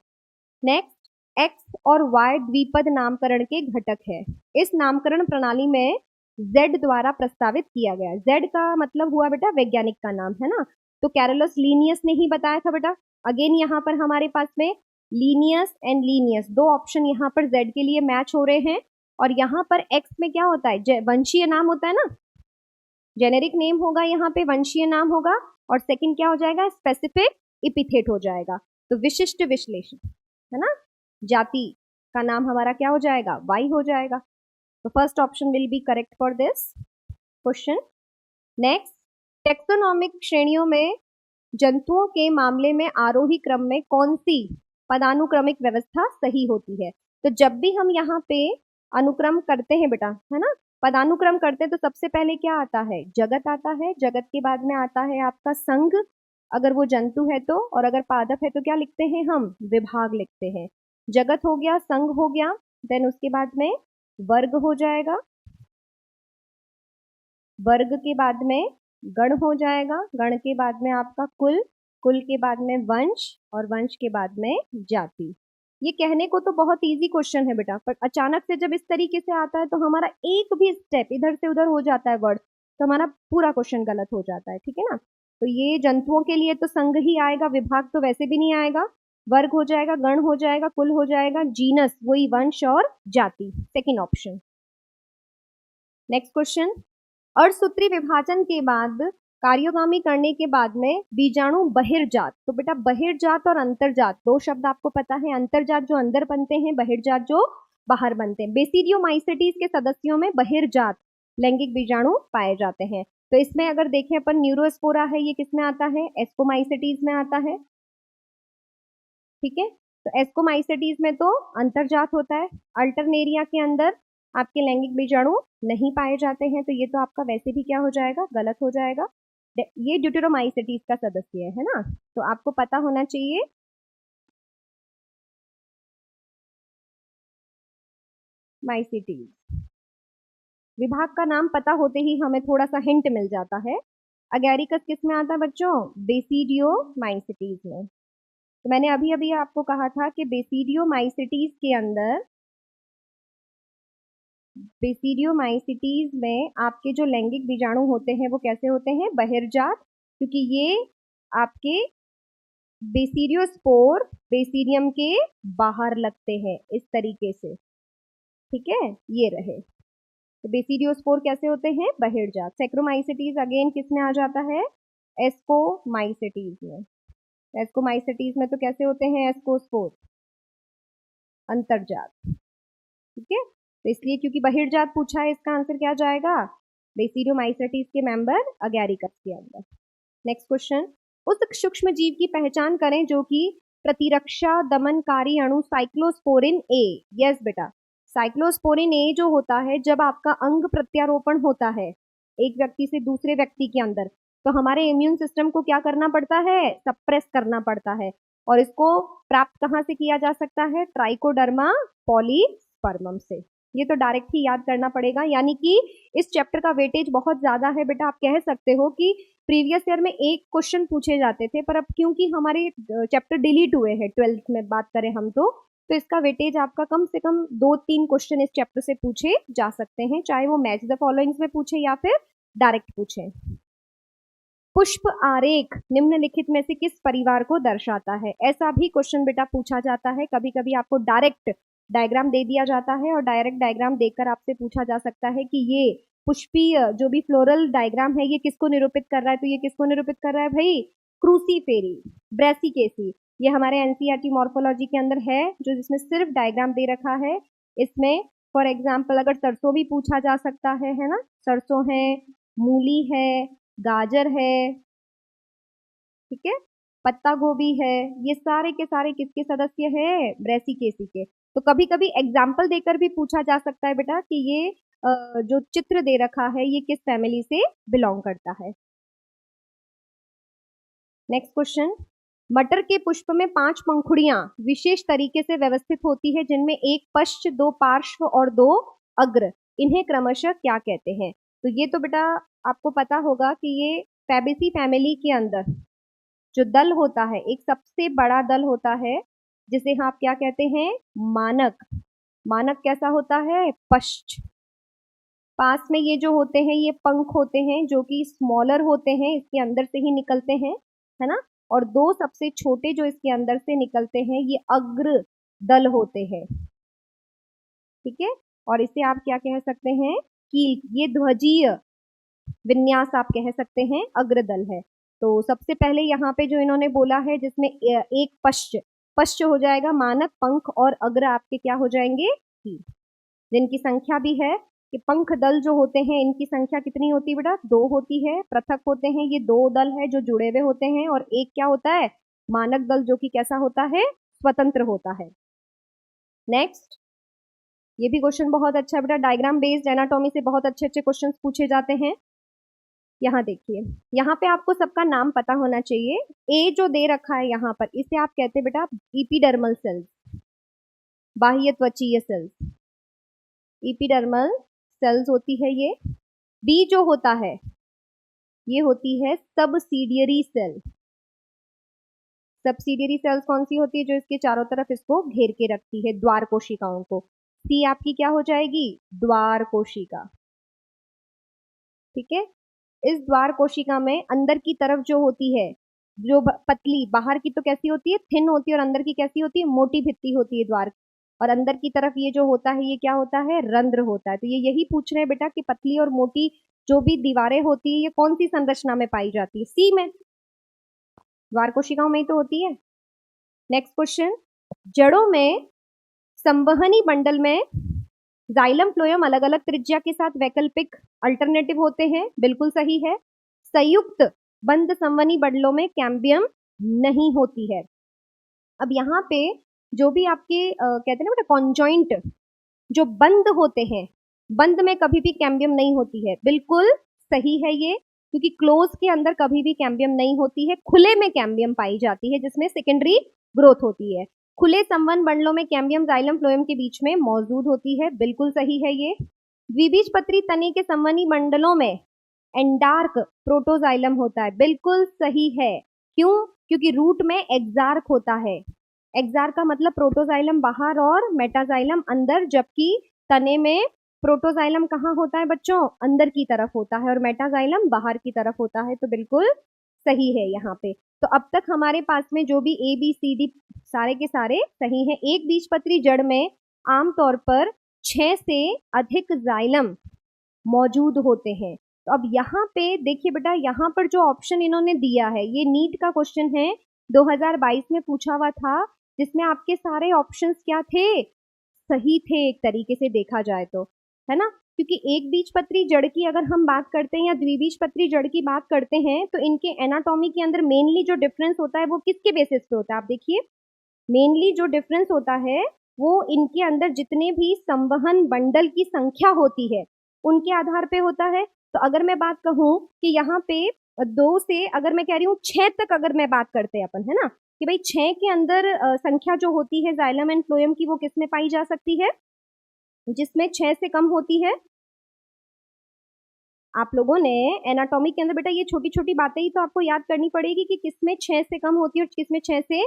नेक्स्ट, एक्स और वाई द्विपद नामकरण के घटक है। इस नामकरण प्रणाली में जेड द्वारा प्रस्तावित किया गया। जेड का मतलब हुआ बेटा वैज्ञानिक का नाम, है ना। तो कैरोलस लीनियस ने ही बताया था बेटा। अगेन यहाँ पर हमारे पास में लीनियस एंड लीनियस दो ऑप्शन यहाँ पर जेड के लिए मैच हो रहे हैं। और यहाँ पर एक्स में क्या होता है, वंशीय नाम होता है ना, जेनेरिक नेम होगा, यहाँ पे वंशीय नाम होगा, और सेकंड क्या हो जाएगा, स्पेसिफिक इपिथेट हो जाएगा। तो विशिष्ट विश्लेषण है ना, जाति का नाम हमारा क्या हो जाएगा, वाई हो जाएगा। तो first option will be correct for this question. Next, taxonomic श्रेणियों में जंतुओं के मामले में आरोही क्रम में कौन सी पदानुक्रमिक व्यवस्था सही होती है। तो जब भी हम यहाँ पे अनुक्रम करते हैं बेटा, है ना, पदानुक्रम करते हैं, तो सबसे पहले क्या आता है, जगत आता है, जगत के बाद में आता है आपका संघ, अगर वो जंतु है तो, और अगर पादप है तो क्या लिखते हैं हम, विभाग लिखते हैं। जगत हो गया, संघ हो गया, देन उसके बाद में वर्ग हो जाएगा, वर्ग के बाद में गण हो जाएगा, गण के बाद में आपका कुल, कुल के बाद में वंश, और वंश के बाद में जाति। ये कहने को तो बहुत इजी क्वेश्चन है बेटा, पर अचानक से जब इस तरीके से आता है तो हमारा एक भी स्टेप इधर से उधर हो जाता है वर्ड, तो हमारा पूरा क्वेश्चन गलत हो जाता है, ठीक है ना। तो ये जंतुओं के लिए तो संघ ही आएगा, विभाग तो वैसे भी नहीं आएगा, वर्ग हो जाएगा, गण हो जाएगा, कुल हो जाएगा, जीनस वही वंश और जाति, सेकेंड ऑप्शन। नेक्स्ट क्वेश्चन, अर्धसूत्री विभाजन के बाद कार्योगामी करने के बाद में बीजाणु बहिर्जात, तो बेटा बहिर्जात और अंतर्जात दो शब्द आपको पता है, अंतर्जात जो अंदर बनते हैं, बहिर्जात जो बाहर बनते हैं। बेसिडियोमाइसेटीज के सदस्यों में बहिर्जात लैंगिक बीजाणु पाए जाते हैं। तो इसमें अगर देखें अपन, न्यूरोस्पोरा है, ये किसमें आता है, एस्कोमाइसेटीज में आता है, ठीक है। तो एस्कोमाइसेटीज में तो अंतर्जात होता है, अल्टरनेरिया के अंदर आपके लैंगिक बीजाणु नहीं पाए जाते हैं, तो ये तो आपका वैसे भी क्या हो जाएगा, गलत हो जाएगा। ये ड्यूटेरोमाइसेटीज का सदस्य है ना, तो आपको पता होना चाहिए। माइसेटीज विभाग का नाम पता होते ही हमें थोड़ा सा हिंट मिल जाता है। अगैरिकस किस में आता है बच्चों, बेसिडियोमाइसेटीज में। तो मैंने अभी अभी आपको कहा था कि बेसिडियोमाइसेटीज के अंदर, बेसिडियोमाइसेटीज में आपके जो लैंगिक बीजाणु होते हैं वो कैसे होते हैं, बहिर्जात, क्योंकि ये आपके बेसिडियोस्पोर बेसिडियम के बाहर लगते हैं इस तरीके से, ठीक है, ये रहे। तो बेसिडियोस्पोर कैसे होते हैं, बहिर्जात। सेक्रोमाइसेटीज अगेन किस में आ जाता है, एस्कोमाइसेटीज में। एस्कोमाइसेटीज में तो कैसे होते हैं, एस्कोस्पोर, अंतर्जात, ठीक है। तो इसलिए क्योंकि बहिर्जात पूछा है, इसका आंसर क्या जाएगा, बेसिडियोमाइसेटीज के मेंबर अगैरिकस के अंदर। नेक्स्ट क्वेश्चन, उस सूक्ष्म जीव की पहचान करें जो कि प्रतिरक्षा दमनकारी अणु साइक्लोस्पोरिन ए, यस बेटा, साइक्लोस्पोरिन ए जो होता है, जब आपका अंग प्रत्यारोपण होता है एक व्यक्ति से दूसरे व्यक्ति के अंदर, तो हमारे इम्यून सिस्टम को क्या करना पड़ता है, सप्रेस करना पड़ता है, और इसको प्राप्त कहाँ से किया जा सकता है, ट्राइकोडर्मा पॉलीस्पर्मम से। ये तो डायरेक्ट ही याद करना पड़ेगा, यानी कि इस चैप्टर का वेटेज बहुत ज्यादा है बेटा। आप कह सकते हो कि प्रीवियस ईयर में एक क्वेश्चन पूछे जाते थे, पर अब क्योंकि हमारे चैप्टर डिलीट हुए हैं 12th में बात करें हम तो इसका वेटेज आपका कम से कम 2-3 क्वेश्चन इस चैप्टर से पूछे जा सकते हैं, चाहे वो मैच द फॉलोइंग्स में पूछे या फिर डायरेक्ट पूछे। पुष्प आरेख निम्नलिखित में से किस परिवार को दर्शाता है, ऐसा भी क्वेश्चन बेटा पूछा जाता है। कभी कभी आपको डायरेक्ट डायग्राम दे दिया जाता है, और डायरेक्ट डायग्राम देकर आपसे पूछा जा सकता है कि ये पुष्पीय जो भी फ्लोरल डायग्राम है, ये किसको निरूपित कर रहा है, तो ये किसको निरूपित कर रहा है भाई, क्रूसीफेरी, ब्रेसिकेसी। ये हमारे एनसीईआरटी मॉर्फोलॉजी के अंदर है, जो जिसमें सिर्फ डायग्राम दे रखा है। इसमें फॉर एग्जाम्पल अगर सरसों भी पूछा जा सकता है ना, सरसों है, मूली है, गाजर है, ठीक है, पत्ता गोभी है, ये सारे के सारे किसके सदस्य है, ब्रेसिकेसी के। तो कभी कभी एग्जाम्पल देकर भी पूछा जा सकता है बेटा कि ये जो चित्र दे रखा है ये किस फैमिली से बिलोंग करता है। नेक्स्ट क्वेश्चन, मटर के पुष्प में 5 पंखुड़ियां विशेष तरीके से व्यवस्थित होती है, जिनमें एक पश्च, 2 पार्श्व और 2 अग्र, इन्हें क्रमशः क्या कहते हैं। तो ये तो बेटा आपको पता होगा कि ये फैबेसी फैमिली के अंदर जो दल होता है, एक सबसे बड़ा दल होता है, जिसे आप क्या कहते हैं, मानक। मानक कैसा होता है, पश्च। पास में ये जो होते हैं ये पंख होते हैं, जो कि स्मॉलर होते हैं, इसके अंदर से ही निकलते हैं, है ना। और 2 सबसे छोटे जो इसके अंदर से निकलते हैं, ये अग्र दल होते हैं, ठीक है। और इसे आप क्या कह सकते हैं, कील। ये ध्वजीय विन्यास आप कह सकते हैं, अग्रदल है। तो सबसे पहले यहाँ पे जो इन्होंने बोला है, जिसमें एक पश्च, पश्च हो जाएगा मानक, पंख और अग्र आपके क्या हो जाएंगे, कील, जिनकी संख्या भी है कि पंख दल जो होते हैं इनकी संख्या कितनी होती है बेटा, 2 होती है। पृथक होते हैं ये 2 दल है जो जुड़े हुए होते हैं, और एक क्या होता है, मानक दल, जो कि कैसा होता है, स्वतंत्र होता है। नेक्स्ट, ये भी क्वेश्चन बहुत अच्छा है बेटा, डायग्राम बेस्ड एनाटॉमी से बहुत अच्छे अच्छे क्वेश्चंस पूछे जाते हैं। यहाँ देखिए, यहाँ पे आपको सबका नाम पता होना चाहिए। ए जो दे रखा है यहाँ पर, इसे आप कहते हैं बेटा इपीडर्मल सेल्स, बाह्य त्वचीय सेल्स, इपीडर्मल सेल्स होती है ये। बी जो होता है ये होती है सबसिडियरी सेल। सबसिडियरी सेल्स कौन सी होती है, जो इसके चारों तरफ इसको घेर के रखती है, द्वार कोशिकाओं को। सी आपकी क्या हो जाएगी, द्वार कोशिका। ठीक है, इस द्वार कोशिका में अंदर की तरफ जो होती है, जो पतली, बाहर की तो कैसी होती है, थिन होती है, और अंदर की कैसी होती है, मोटी भित्ति होती है द्वार। और अंदर की तरफ ये जो होता है ये क्या होता है, रंध्र होता है। तो ये यही पूछ रहे हैं बेटा कि पतली और मोटी जो भी दीवारें होती है ये कौन सी संरचना में पाई जाती है, सी में, द्वार कोशिकाओं में ही तो होती है। नेक्स्ट क्वेश्चन, जड़ों में संवहनी बंडल में जाइलम फ्लोएम अलग अलग त्रिज्या के साथ वैकल्पिक अल्टरनेटिव होते हैं, बिल्कुल सही है। संयुक्त बंद संवहनी बंडलों में कैम्बियम नहीं होती है। अब यहाँ पे जो भी आपके कहते हैं ना बेटा कॉन्जॉइंट जो बंद होते हैं, बंद में कभी भी कैम्बियम नहीं होती है, बिल्कुल सही है ये, क्योंकि क्लोज के अंदर कभी भी कैम्बियम नहीं होती है, खुले में कैम्बियम पाई जाती है जिसमें सेकेंडरी ग्रोथ होती है। खुले संवहन बंडलों में कैम्बियम जाइलम फ्लोएम के बीच में मौजूद होती है, बिल्कुल सही है ये। द्विबीजपत्री तने के संवहनी मंडलों में एंडार्क प्रोटोजाइलम होता है, बिल्कुल सही है। क्यों, क्योंकि रूट में एक्सार्क होता है। एक्सार्क का मतलब प्रोटोजाइलम बाहर और मेटाजाइलम अंदर, जबकि तने में प्रोटोजाइलम कहाँ होता है बच्चों, अंदर की तरफ होता है, और मेटाजाइलम बाहर की तरफ होता है। तो बिल्कुल सही है यहाँ पे। तो अब तक हमारे पास में जो भी ए बी सी डी सारे के सारे सही हैं। एक बीजपत्री जड़ में आमतौर पर 6 से अधिक जाइलम मौजूद होते हैं। तो अब यहाँ पे देखिए बेटा, यहाँ पर जो ऑप्शन इन्होंने दिया है, ये नीट का क्वेश्चन है, 2022 में पूछा हुआ था, जिसमें आपके सारे ऑप्शंस क्या थे, सही थे एक तरीके से देखा जाए तो, है ना। क्योंकि एक बीजपत्री जड़ की अगर हम बात करते हैं या द्विबीजपत्री जड़ की बात करते हैं, तो इनके एनाटॉमी के अंदर मेनली जो डिफरेंस होता है वो किसके बेसिस पे होता है, आप देखिए, मेनली जो डिफरेंस होता है वो इनके अंदर जितने भी संवहन बंडल की संख्या होती है उनके आधार पे होता है। तो अगर मैं बात कहूँ कि यहाँ पे 2 से, अगर मैं कह रही हूँ 6 तक अगर मैं बात करते हैं अपन, है ना, कि भाई 6 के अंदर संख्या जो होती है जाइलम एंड फ्लोएम की, वो किस में पाई जा सकती है, जिसमें 6 से कम होती है। आप लोगों ने एनाटॉमी के अंदर बेटा ये छोटी छोटी बातें ही तो आपको याद करनी पड़ेगी कि किसमें 6 से कम होती है और किसमें 6 से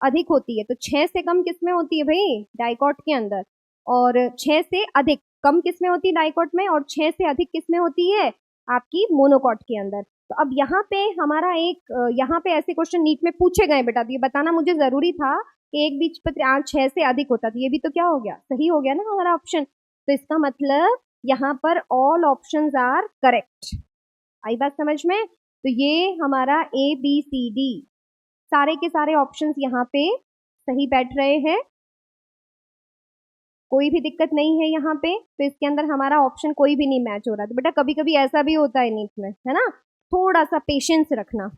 अधिक होती है। तो 6 से कम किसमें होती है भाई, डाइकॉट के अंदर, और 6 से अधिक कम किसमें होती है, डाइकॉट में, और 6 से अधिक किसमें होती है, आपकी मोनोकॉट के अंदर। तो अब यहाँ पे हमारा एक, यहाँ पे ऐसे क्वेश्चन नीट में पूछे गए बेटा, तो ये बताना मुझे जरूरी था कि एक बीजपत्री 6 से अधिक होता, तो ये भी तो क्या हो गया, सही हो गया ना हमारा ऑप्शन। तो इसका मतलब यहाँ पर ऑल ऑप्शंस आर करेक्ट। आई बात समझ में। तो ये हमारा ए बी सी डी सारे के सारे ऑप्शंस यहाँ पे सही बैठ रहे हैं, कोई भी दिक्कत नहीं है यहाँ पे। तो इसके अंदर हमारा ऑप्शन कोई भी नहीं मैच हो रहा। तो बेटा कभी कभी ऐसा भी होता है नीट में, है ना, थोड़ा सा पेशेंस रखना।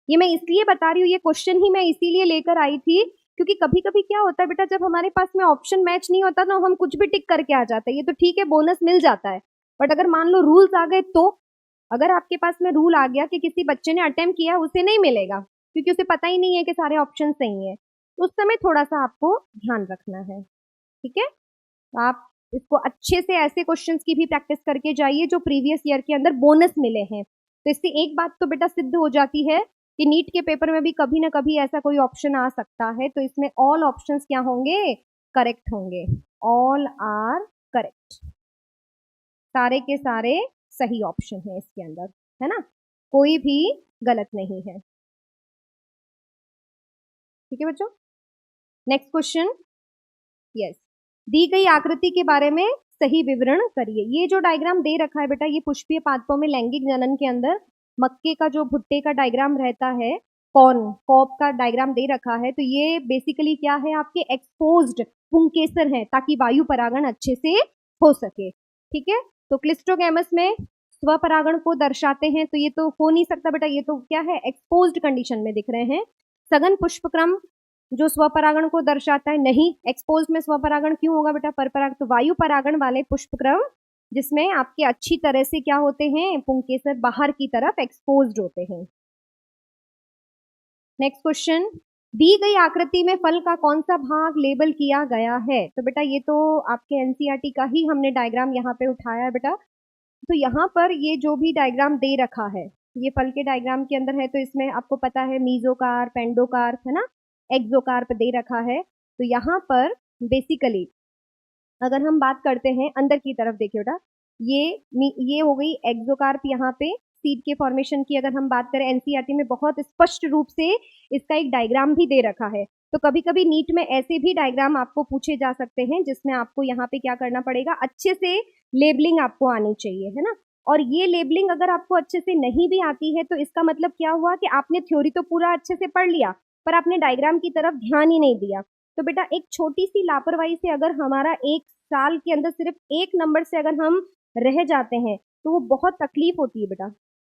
ये मैं इसलिए बता रही हूँ, ये क्वेश्चन ही मैं इसीलिए लेकर आई थी, क्योंकि कभी कभी क्या होता है बेटा, जब हमारे पास में ऑप्शन मैच नहीं होता ना, हम कुछ भी टिक करके आ जाते हैं, ये तो ठीक है, बोनस मिल जाता है। बट अगर मान लो रूल्स आ गए, तो अगर आपके पास में रूल आ गया कि किसी बच्चे ने अटेम्प्ट किया, उसे नहीं मिलेगा, क्योंकि उसे पता ही नहीं है कि सारे ऑप्शन सही है, तो उस समय थोड़ा सा आपको ध्यान रखना है। ठीक है, आप इसको अच्छे से ऐसे क्वेश्चंस की भी प्रैक्टिस करके जाइए जो प्रीवियस ईयर के अंदर बोनस मिले हैं। तो इससे एक बात तो बेटा सिद्ध हो जाती है कि नीट के पेपर में भी कभी ना कभी ऐसा कोई ऑप्शन आ सकता है, तो इसमें ऑल ऑप्शंस क्या होंगे, करेक्ट होंगे, ऑल आर करेक्ट, सारे के सारे सही ऑप्शन है इसके अंदर, है ना, कोई भी गलत नहीं है। ठीक है बच्चों, नेक्स्ट क्वेश्चन, यस, दी गई आकृति के बारे में सही विवरण करिए। ये जो डायग्राम दे रखा है बेटा, ये पुष्पीय पादपों में लैंगिक जनन के अंदर मक्के का जो भुट्टे का डायग्राम रहता है, कॉप का डायग्राम दे रखा है, तो ये बेसिकली क्या है, आपके एक्सपोज्ड पुंकेसर हैं ताकि वायु परागण अच्छे से हो सके। ठीक है, तो क्लिस्ट्रोगैमस में स्वपरागण को दर्शाते हैं, तो ये तो हो नहीं सकता बेटा, ये तो क्या है, एक्सपोज्ड कंडीशन में दिख रहे हैं। सघन पुष्पक्रम जो स्वपरागण को दर्शाता है, नहीं, एक्सपोज्ड में स्वपरागण क्यों होगा बेटा, परपराग, तो वायु परागण वाले पुष्पक्रम जिसमें आपके अच्छी तरह से क्या होते हैं, पुंकेसर बाहर की तरफ एक्सपोज्ड होते हैं। नेक्स्ट क्वेश्चन, दी गई आकृति में फल का कौन सा भाग लेबल किया गया है? तो बेटा ये तो आपके एनसीईआरटी का ही हमने डायग्राम यहाँ पे उठाया है बेटा। तो यहाँ पर ये जो भी डायग्राम दे रखा है, ये फल के डायग्राम के अंदर है, तो इसमें आपको पता है मीजोकार्प, एंडोकार्प, है ना, एक्सोकार्प दे रखा है। तो यहाँ पर बेसिकली अगर हम बात करते हैं अंदर की तरफ, देखिए बेटा, ये हो गई एक्सोकार्प। यहाँ पे सीड के फॉर्मेशन की अगर हम बात करें, एनसीईआरटी में बहुत स्पष्ट रूप से इसका एक डायग्राम भी दे रखा है। तो कभी कभी नीट में ऐसे भी डायग्राम आपको पूछे जा सकते हैं जिसमें आपको यहाँ पे क्या करना पड़ेगा, अच्छे से लेबलिंग आपको आनी चाहिए, है ना। और ये लेबलिंग अगर आपको अच्छे से नहीं भी आती है तो इसका मतलब क्या हुआ कि आपने थ्योरी तो पूरा अच्छे से पढ़ लिया पर आपने डायग्राम की तरफ ध्यान ही नहीं दिया। तो बेटा एक छोटी सी लापरवाही से अगर हमारा एक साल के अंदर सिर्फ एक नंबर से अगर हम रह जाते हैं तो वो बहुत तकलीफ होती है बेटा,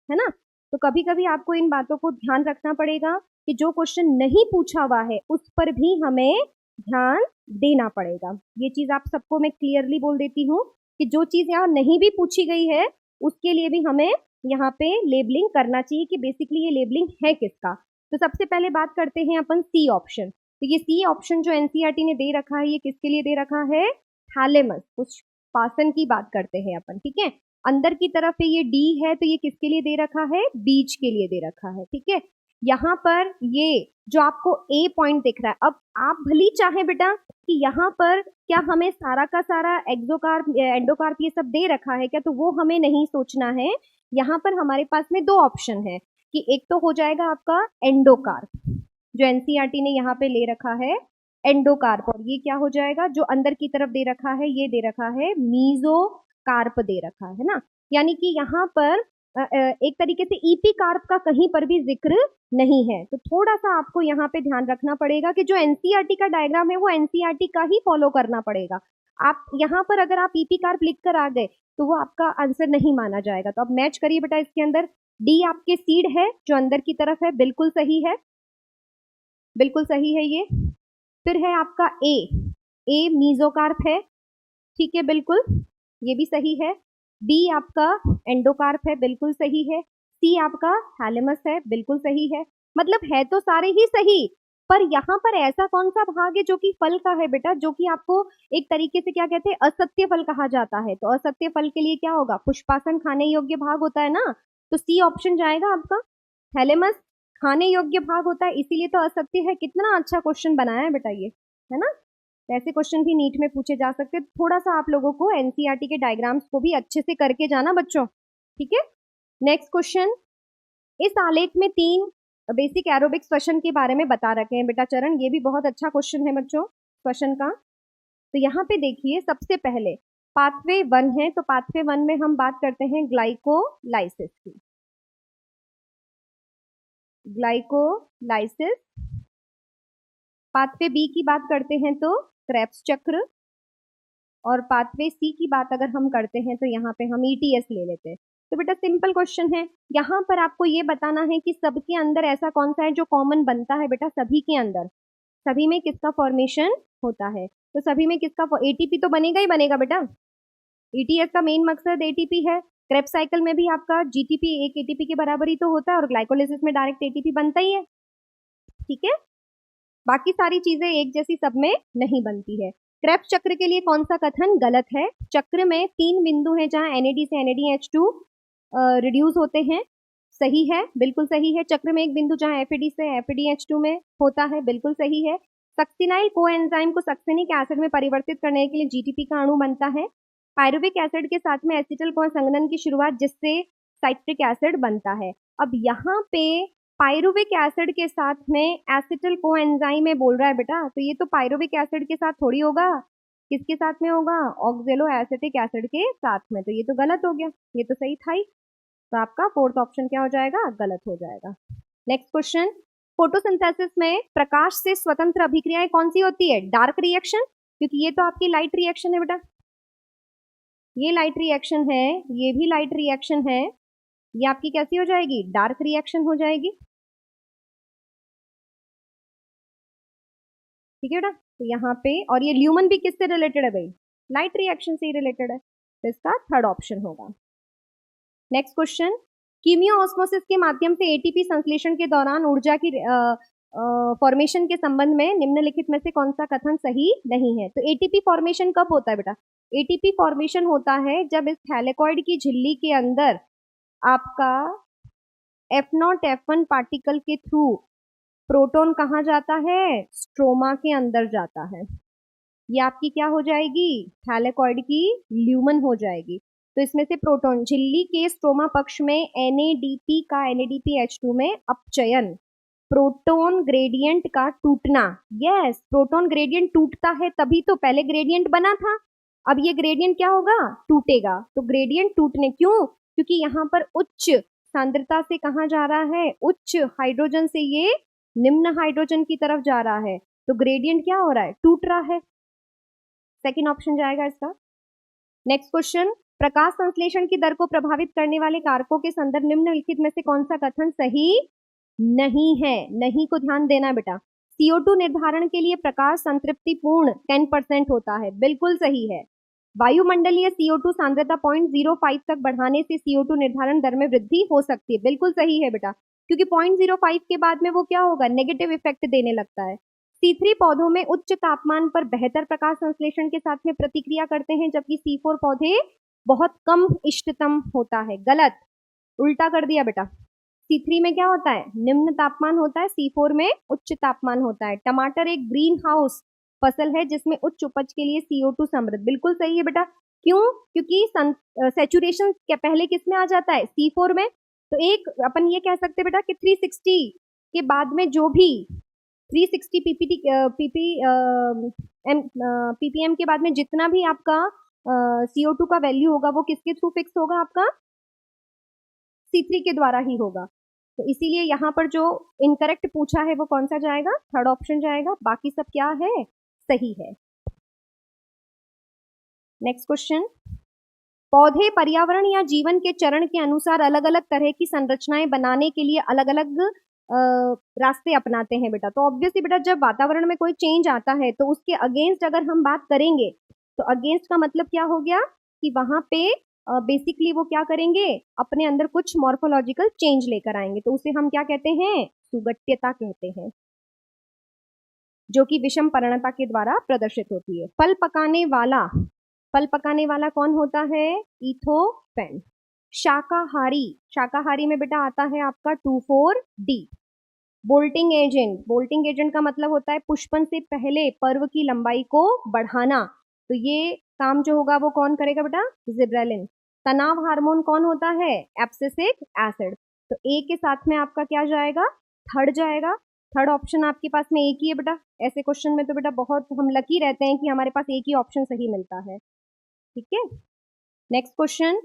है ना। तो कभी कभी आपको इन बातों को ध्यान रखना पड़ेगा कि जो क्वेश्चन नहीं पूछा हुआ है उस पर भी हमें ध्यान देना पड़ेगा। ये चीज आप सबको मैं क्लियरली बोल देती हूँ कि जो चीज यहाँ नहीं भी पूछी गई है उसके लिए भी हमें यहाँ पे लेबलिंग करना चाहिए कि बेसिकली ये लेबलिंग है किसका। तो सबसे पहले बात करते हैं अपन सी ऑप्शन। तो ये सी ऑप्शन जो एनसीईआरटी ने दे रखा है ये किसके लिए दे रखा है, थैलेमस, पुष्पासन की बात करते हैं अपन, ठीक है। अंदर की तरफ है ये डी है, तो ये किसके लिए दे रखा है, बीज के लिए दे रखा है, ठीक है। यहाँ पर ये जो आपको ए पॉइंट दिख रहा है, अब आप भली चाहे बेटा कि यहाँ पर क्या हमें सारा का सारा एक्सोकार्प एंडोकार्प ये सब दे रखा है क्या, तो वो हमें नहीं सोचना है। यहाँ पर हमारे पास में दो ऑप्शन है कि एक तो हो जाएगा आपका एंडोकार्प जो एनसीईआरटी ने यहाँ पे ले रखा है एंडोकार्प, और ये क्या हो जाएगा जो अंदर की तरफ दे रखा है ये दे रखा है मीजोकार्प दे रखा है ना। यानी कि यहाँ पर एक तरीके से ईपी कार्प का कहीं पर भी जिक्र नहीं है। तो थोड़ा सा आपको यहाँ पे ध्यान रखना पड़ेगा कि जो एनसीईआरटी का डायग्राम है वो एनसीईआरटी का ही फॉलो करना पड़ेगा। आप यहाँ पर अगर आप ईपी कार्प लिख कर आ गए तो वो आपका आंसर नहीं माना जाएगा। तो अब मैच करिए बेटा, इसके अंदर डी आपके सीड है जो अंदर की तरफ है, बिल्कुल सही है, बिल्कुल सही है ये। फिर है आपका ए मीजोकार्प है, ठीक है, बिल्कुल ये भी सही है। बी आपका एंडोकार्प है, बिल्कुल सही है। सी आपका थैलेमस है, बिल्कुल सही है। मतलब है तो सारे ही सही, पर यहाँ पर ऐसा कौन सा भाग है जो कि फल का है बेटा, जो कि आपको एक तरीके से क्या कहते हैं, असत्य फल कहा जाता है। तो असत्य फल के लिए क्या होगा, पुष्पासन खाने योग्य भाग होता है ना, तो सी ऑप्शन जाएगा आपका। थैलेमस खाने योग्य भाग होता है इसीलिए तो असत्य है। कितना अच्छा क्वेश्चन बनाया है बेटा ये, है ना। ऐसे क्वेश्चन भी नीट में पूछे जा सकते हैं। थोड़ा सा आप लोगों को एनसीईआरटी के डायग्राम्स को भी अच्छे से करके जाना बच्चों, ठीक है। नेक्स्ट क्वेश्चन, इस आलेख में 3 बेसिक एरोबिक श्वसन के बारे में बता रखे हैं बेटा चरण, ये भी बहुत अच्छा क्वेश्चन है बच्चों श्वसन का। तो यहाँ पे देखिए सबसे पहले पाथवे 1 है, तो पाथवे 1 में हम बात करते हैं ग्लाइकोलाइसिस की, ग्लाइकोलाइसिस। पाथवे बी की बात करते हैं तो क्रेब्स चक्र, और पाथवे सी की बात अगर हम करते हैं तो यहाँ पे हम ईटीएस ले लेते हैं। तो बेटा सिंपल क्वेश्चन है, यहाँ पर आपको ये बताना है कि सबके अंदर ऐसा कौन सा है जो कॉमन बनता है बेटा, सभी के अंदर, सभी में किसका फॉर्मेशन होता है, तो सभी में किसका, एटीपी तो बनेगा ही बनेगा बेटा। ईटीएस का मेन मकसद एटीपी है। क्रेब्स साइकिल में भी आपका जीटीपी एक एटीपी के बराबर ही तो होता है, और ग्लाइकोलाइसिस में डायरेक्ट एटीपी बनता ही है, ठीक है। बाकी सारी चीजें एक जैसी सब में नहीं बनती है। क्रेब्स चक्र के लिए कौन सा कथन गलत है, चक्र में 3 बिंदु हैं जहां NAD से NADH2 रिड्यूस होते हैं, सही है, बिल्कुल सही है। चक्र में एक बिंदु जहां FAD से FADH2 में होता है, बिल्कुल सही है। सक्सिनाइल कोएंजाइम को सक्सेनिक एसिड में परिवर्तित करने के लिए जीटीपी का अणु बनता है। पायरुविक एसिड के साथ में एसिटल कोण संघनन की शुरुआत जिससे साइट्रिक एसिड बनता है। अब यहाँ पे पायरुविक एसिड के साथ में एसिटल कोएंजाइम में बोल रहा है बेटा, तो ये तो पायरुविक एसिड के साथ थोड़ी होगा, किसके साथ में होगा? ऑक्जेलो एसिटिक एसिड के साथ में। तो ये तो गलत हो गया, ये तो सही था ही। तो आपका फोर्थ ऑप्शन क्या हो जाएगा? गलत हो जाएगा। नेक्स्ट क्वेश्चन, फोटोसिंथेसिस में प्रकाश से स्वतंत्र अभिक्रियाएं कौन सी होती है? डार्क रिएक्शन, क्योंकि ये तो आपकी लाइट रिएक्शन है बेटा, ये लाइट रिएक्शन है, ये भी लाइट रिएक्शन है, ये आपकी कैसी हो जाएगी? डार्क रिएक्शन हो जाएगी। ठीक है बेटा, तो यहाँ पे, और ये ल्यूमन भी किससे रिलेटेड है भाई? लाइट रिएक्शन से ही रिलेटेड है, तो इसका थर्ड ऑप्शन होगा। नेक्स्ट क्वेश्चन, कीमियो ऑस्मोसिस के माध्यम से एटीपी संश्लेषण के दौरान ऊर्जा की फॉर्मेशन के संबंध में निम्नलिखित में से कौन सा कथन सही नहीं है? तो एटीपी फॉर्मेशन कब होता है बेटा? एटीपी फॉर्मेशन होता है जब इस थैलेकॉइड की झिल्ली के अंदर आपका F0 F1 पार्टिकल के थ्रू प्रोटॉन कहाँ जाता है? स्ट्रोमा के अंदर जाता है। ये आपकी क्या हो जाएगी? थैलेकॉइड की ल्यूमन हो जाएगी। तो इसमें से प्रोटॉन झिल्ली के स्ट्रोमा पक्ष में NADP का NADPH2 में अपचयन, प्रोटॉन ग्रेडियंट का टूटना। यस, प्रोटॉन ग्रेडियंट टूटता है तभी तो, पहले ग्रेडियंट बना था, अब ये ग्रेडियंट क्या होगा? टूटेगा। तो ग्रेडियंट टूटने, क्यों? क्योंकि यहाँ पर उच्च सांद्रता से कहाँ जा रहा है? उच्च हाइड्रोजन से ये निम्न हाइड्रोजन की तरफ जा रहा है, तो ग्रेडियंट क्या हो रहा है? टूट रहा है। सेकेंड ऑप्शन जाएगा इसका। नेक्स्ट क्वेश्चन, प्रकाश संश्लेषण की दर को प्रभावित करने वाले कारकों के संदर्भ निम्नलिखित में से कौन सा कथन सही नहीं है? नहीं को ध्यान देना बेटा। CO2 निर्धारण के लिए प्रकाश संतृप्तिपूर्ण 10% होता है, बिल्कुल सही है। वायुमंडलीय CO2 सांद्रता 0.05 तक बढ़ाने से CO2 निर्धारण दर में वृद्धि हो सकती है, बिल्कुल सही है बेटा, क्योंकि 0.05 के बाद में वो क्या होगा? नेगेटिव इफेक्ट देने लगता है। C3 पौधों में उच्च तापमान पर बेहतर प्रकाश संश्लेषण के साथ में प्रतिक्रिया करते हैं, जबकि C4 पौधे बहुत कम इष्टतम होता है। गलत, उल्टा कर दिया बेटा। C3 में क्या होता है? निम्न तापमान होता है, C4 में उच्च तापमान होता है। टमाटर एक ग्रीन हाउस फसल है जिसमें उच्च उपज के लिए CO2 समृद्ध, बिल्कुल सही है बेटा। क्यों? क्योंकि सैचुरेशन के पहले किस में आ जाता है? C4 में। तो एक अपन ये कह सकते हैं बेटा कि 360 के बाद में जो भी 360 ppm के बाद में जितना भी आपका CO2 का वैल्यू होगा वो किसके थ्रू फिक्स होगा? आपका C3 के द्वारा ही होगा। तो इसीलिए यहाँ पर जो इनकरेक्ट पूछा है वो कौन सा जाएगा? थर्ड ऑप्शन जाएगा, बाकी सब क्या है? सही है। नेक्स्ट क्वेश्चन, पौधे पर्यावरण या जीवन के चरण के अनुसार अलग अलग तरह की संरचनाएं बनाने के लिए अलग अलग रास्ते अपनाते हैं बेटा। तो ऑब्वियसली बेटा, जब वातावरण में कोई चेंज आता है तो उसके अगेंस्ट अगर हम बात करेंगे, तो अगेंस्ट का मतलब क्या हो गया? कि वहां पे बेसिकली वो क्या करेंगे? अपने अंदर कुछ मॉर्फोलॉजिकल चेंज लेकर आएंगे, तो उसे हम क्या कहते हैं? सुगठ्यता कहते हैं, जो कि विषम परिणता के द्वारा प्रदर्शित होती है। फल पकाने वाला कौन होता है? इथोफेन। शाकाहारी, शाकाहारी में बेटा आता है आपका 2,4-D। बोल्टिंग एजेंट का मतलब होता है पुष्पन से पहले पर्व की लंबाई को बढ़ाना, तो ये काम जो होगा वो कौन करेगा बेटा? जिब्रेलिन। तनाव हार्मोन कौन होता है? Abscisic acid. तो ए के साथ में आपका क्या जाएगा? थर्ड जाएगा। थर्ड ऑप्शन आपके पास में एक ही है बेटा। ऐसे क्वेश्चन में तो बेटा बहुत हम लकी रहते हैं कि हमारे पास एक ही ऑप्शन सही मिलता है। ठीक है, नेक्स्ट क्वेश्चन,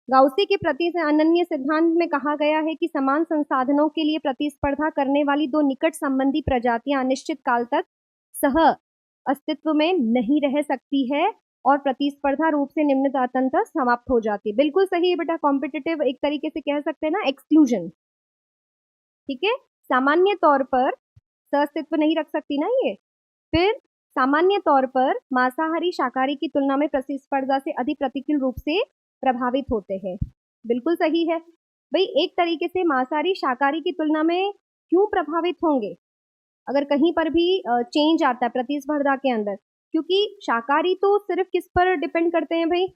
गाउसी के प्रति अनन्य सिद्धांत में कहा गया है कि समान संसाधनों के लिए प्रतिस्पर्धा करने वाली दो निकट संबंधी प्रजातियां अनिश्चित काल तक सह अस्तित्व में नहीं रह सकती है और प्रतिस्पर्धा रूप से निम्न तंत्र समाप्त हो जाती है। बिल्कुल सही है बेटा, कॉम्पिटिटिव एक तरीके से कह सकते हैं ना, एक्सक्लूजन। ठीक है, सामान्य तौर पर सहअस्तित्व नहीं रख सकती ना ये। फिर सामान्य तौर पर मांसाहारी शाकाहारी की तुलना में प्रतिस्पर्धा से अधिक प्रतिकूल रूप से प्रभावित होते हैं। बिल्कुल सही है भाई, एक तरीके से मांसाहारी शाकाहारी की तुलना में क्यों प्रभावित होंगे अगर कहीं पर भी चेंज आता है प्रतिस्पर्धा के अंदर? क्योंकि शाकाहारी तो सिर्फ किस पर डिपेंड करते हैं भाई?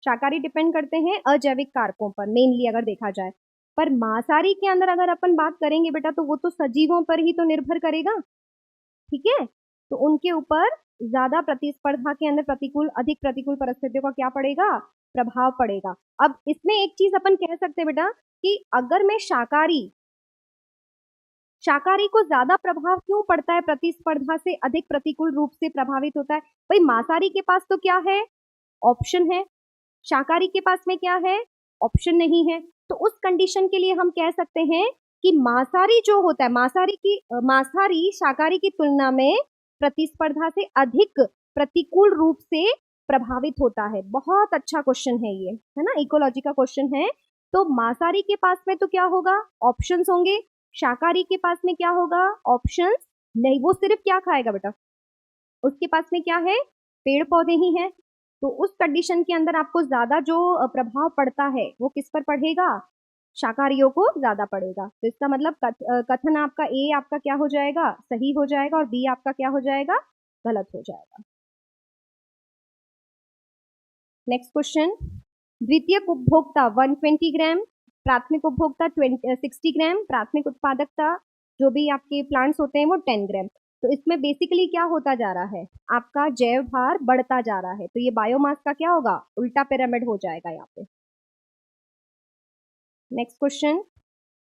शाकाहारी डिपेंड करते हैं अजैविक कारकों पर मेनली अगर देखा जाए, पर मांसाहारी के अंदर अगर अपन बात करेंगे बेटा तो वो तो सजीवों पर ही तो निर्भर करेगा। ठीक है, तो उनके ऊपर ज्यादा प्रतिस्पर्धा के अंदर अधिक प्रतिकूल परिस्थितियों का क्या पड़ेगा? प्रभाव पड़ेगा। अब इसमें एक चीज अपन कह सकते हैं बेटा कि अगर मैं शाकाहारी शाकाहारी को ज्यादा प्रभाव क्यों पड़ता है प्रतिस्पर्धा से, अधिक प्रतिकूल रूप से प्रभावित होता है? भाई मांसाहारी के पास तो क्या है, ऑप्शन है, शाकाहारी के पास में क्या है, ऑप्शन नहीं है। तो उस कंडीशन के लिए हम कह सकते हैं कि मांसाहारी जो होता है, मांसाहारी शाकाहारी की तुलना में प्रतिस्पर्धा से अधिक प्रतिकूल रूप से प्रभावित होता है। बहुत अच्छा क्वेश्चन है ये, है ना, इकोलॉजी का क्वेश्चन है। तो मांसाहारी के पास में तो क्या होगा, ऑप्शंस होंगे। शाकाहारी के पास में क्या होगा, ऑप्शंस नहीं। वो सिर्फ क्या खाएगा बेटा, उसके पास में क्या है, पेड़ पौधे ही हैं। तो उस कंडीशन के अंदर आपको ज्यादा जो प्रभाव पड़ता है वो किस पर पड़ेगा, शाकाहारियों को ज्यादा पड़ेगा। तो इसका मतलब कथन आपका ए आपका क्या हो जाएगा, सही हो जाएगा, और बी आपका क्या हो जाएगा, गलत हो जाएगा। नेक्स्ट क्वेश्चन, द्वितीयक उपभोक्ता 120 ग्राम, प्राथमिक उपभोक्ता 60 ग्राम, प्राथमिक उत्पादकता जो भी आपके प्लांट्स होते हैं वो 10 ग्राम। तो इसमें बेसिकली क्या होता जा रहा है, आपका जैव भार बढ़ता जा रहा है। तो ये बायोमास का क्या होगा, उल्टा पिरामिड हो जाएगा यहाँ पे। नेक्स्ट क्वेश्चन,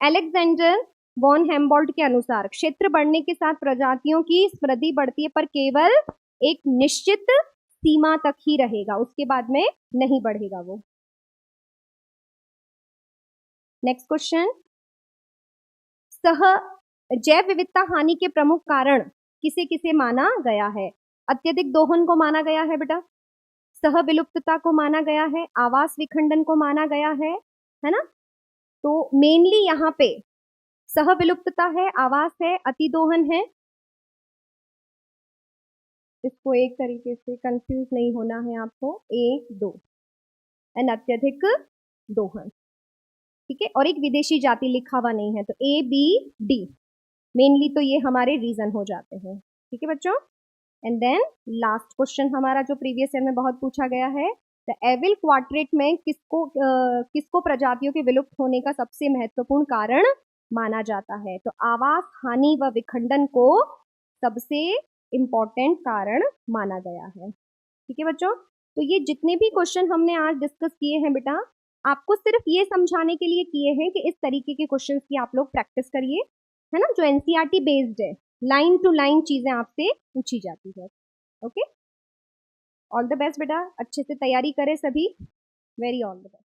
अलेक्जेंडर वॉन हेम्बोल्ट के अनुसार क्षेत्र बढ़ने के साथ प्रजातियों की समृद्धि बढ़ती है, पर केवल एक निश्चित सीमा तक ही रहेगा, उसके बाद में नहीं बढ़ेगा वो। नेक्स्ट क्वेश्चन, सह जैव विविधता हानि के प्रमुख कारण किसे किसे माना गया है? अत्यधिक दोहन को माना गया है बेटा, सह विलुप्तता को माना गया है, आवास विखंडन को माना गया है ना। तो मेनली यहाँ पे सह विलुप्तता है, आवास है, अतिदोहन है। इसको एक तरीके से कंफ्यूज नहीं होना है आपको, 1 2 एंड अत्यधिक दोहन, ठीक है। और एक विदेशी जाति लिखा हुआ नहीं है, तो ए बी डी मेनली तो ये हमारे रीजन हो जाते हैं, ठीक है बच्चों। एंड देन लास्ट क्वेश्चन हमारा जो प्रीवियस ईयर में बहुत पूछा गया है, द एविल क्वाड्रेट में किसको प्रजातियों के विलुप्त होने का सबसे महत्वपूर्ण कारण माना जाता है? तो आवास हानि व विखंडन को सबसे इंपॉर्टेंट कारण माना गया है, ठीक है बच्चों। तो ये जितने भी क्वेश्चन हमने आज डिस्कस किए हैं बेटा, आपको सिर्फ ये समझाने के लिए किए हैं कि इस तरीके के क्वेश्चंस की आप लोग प्रैक्टिस करिए, है ना, जो एनसीईआरटी बेस्ड है, लाइन टू लाइन चीजें आपसे पूछी जाती है। ओके, ऑल द बेस्ट बेटा, अच्छे से तैयारी करें सभी, वेरी ऑल द बेस्ट।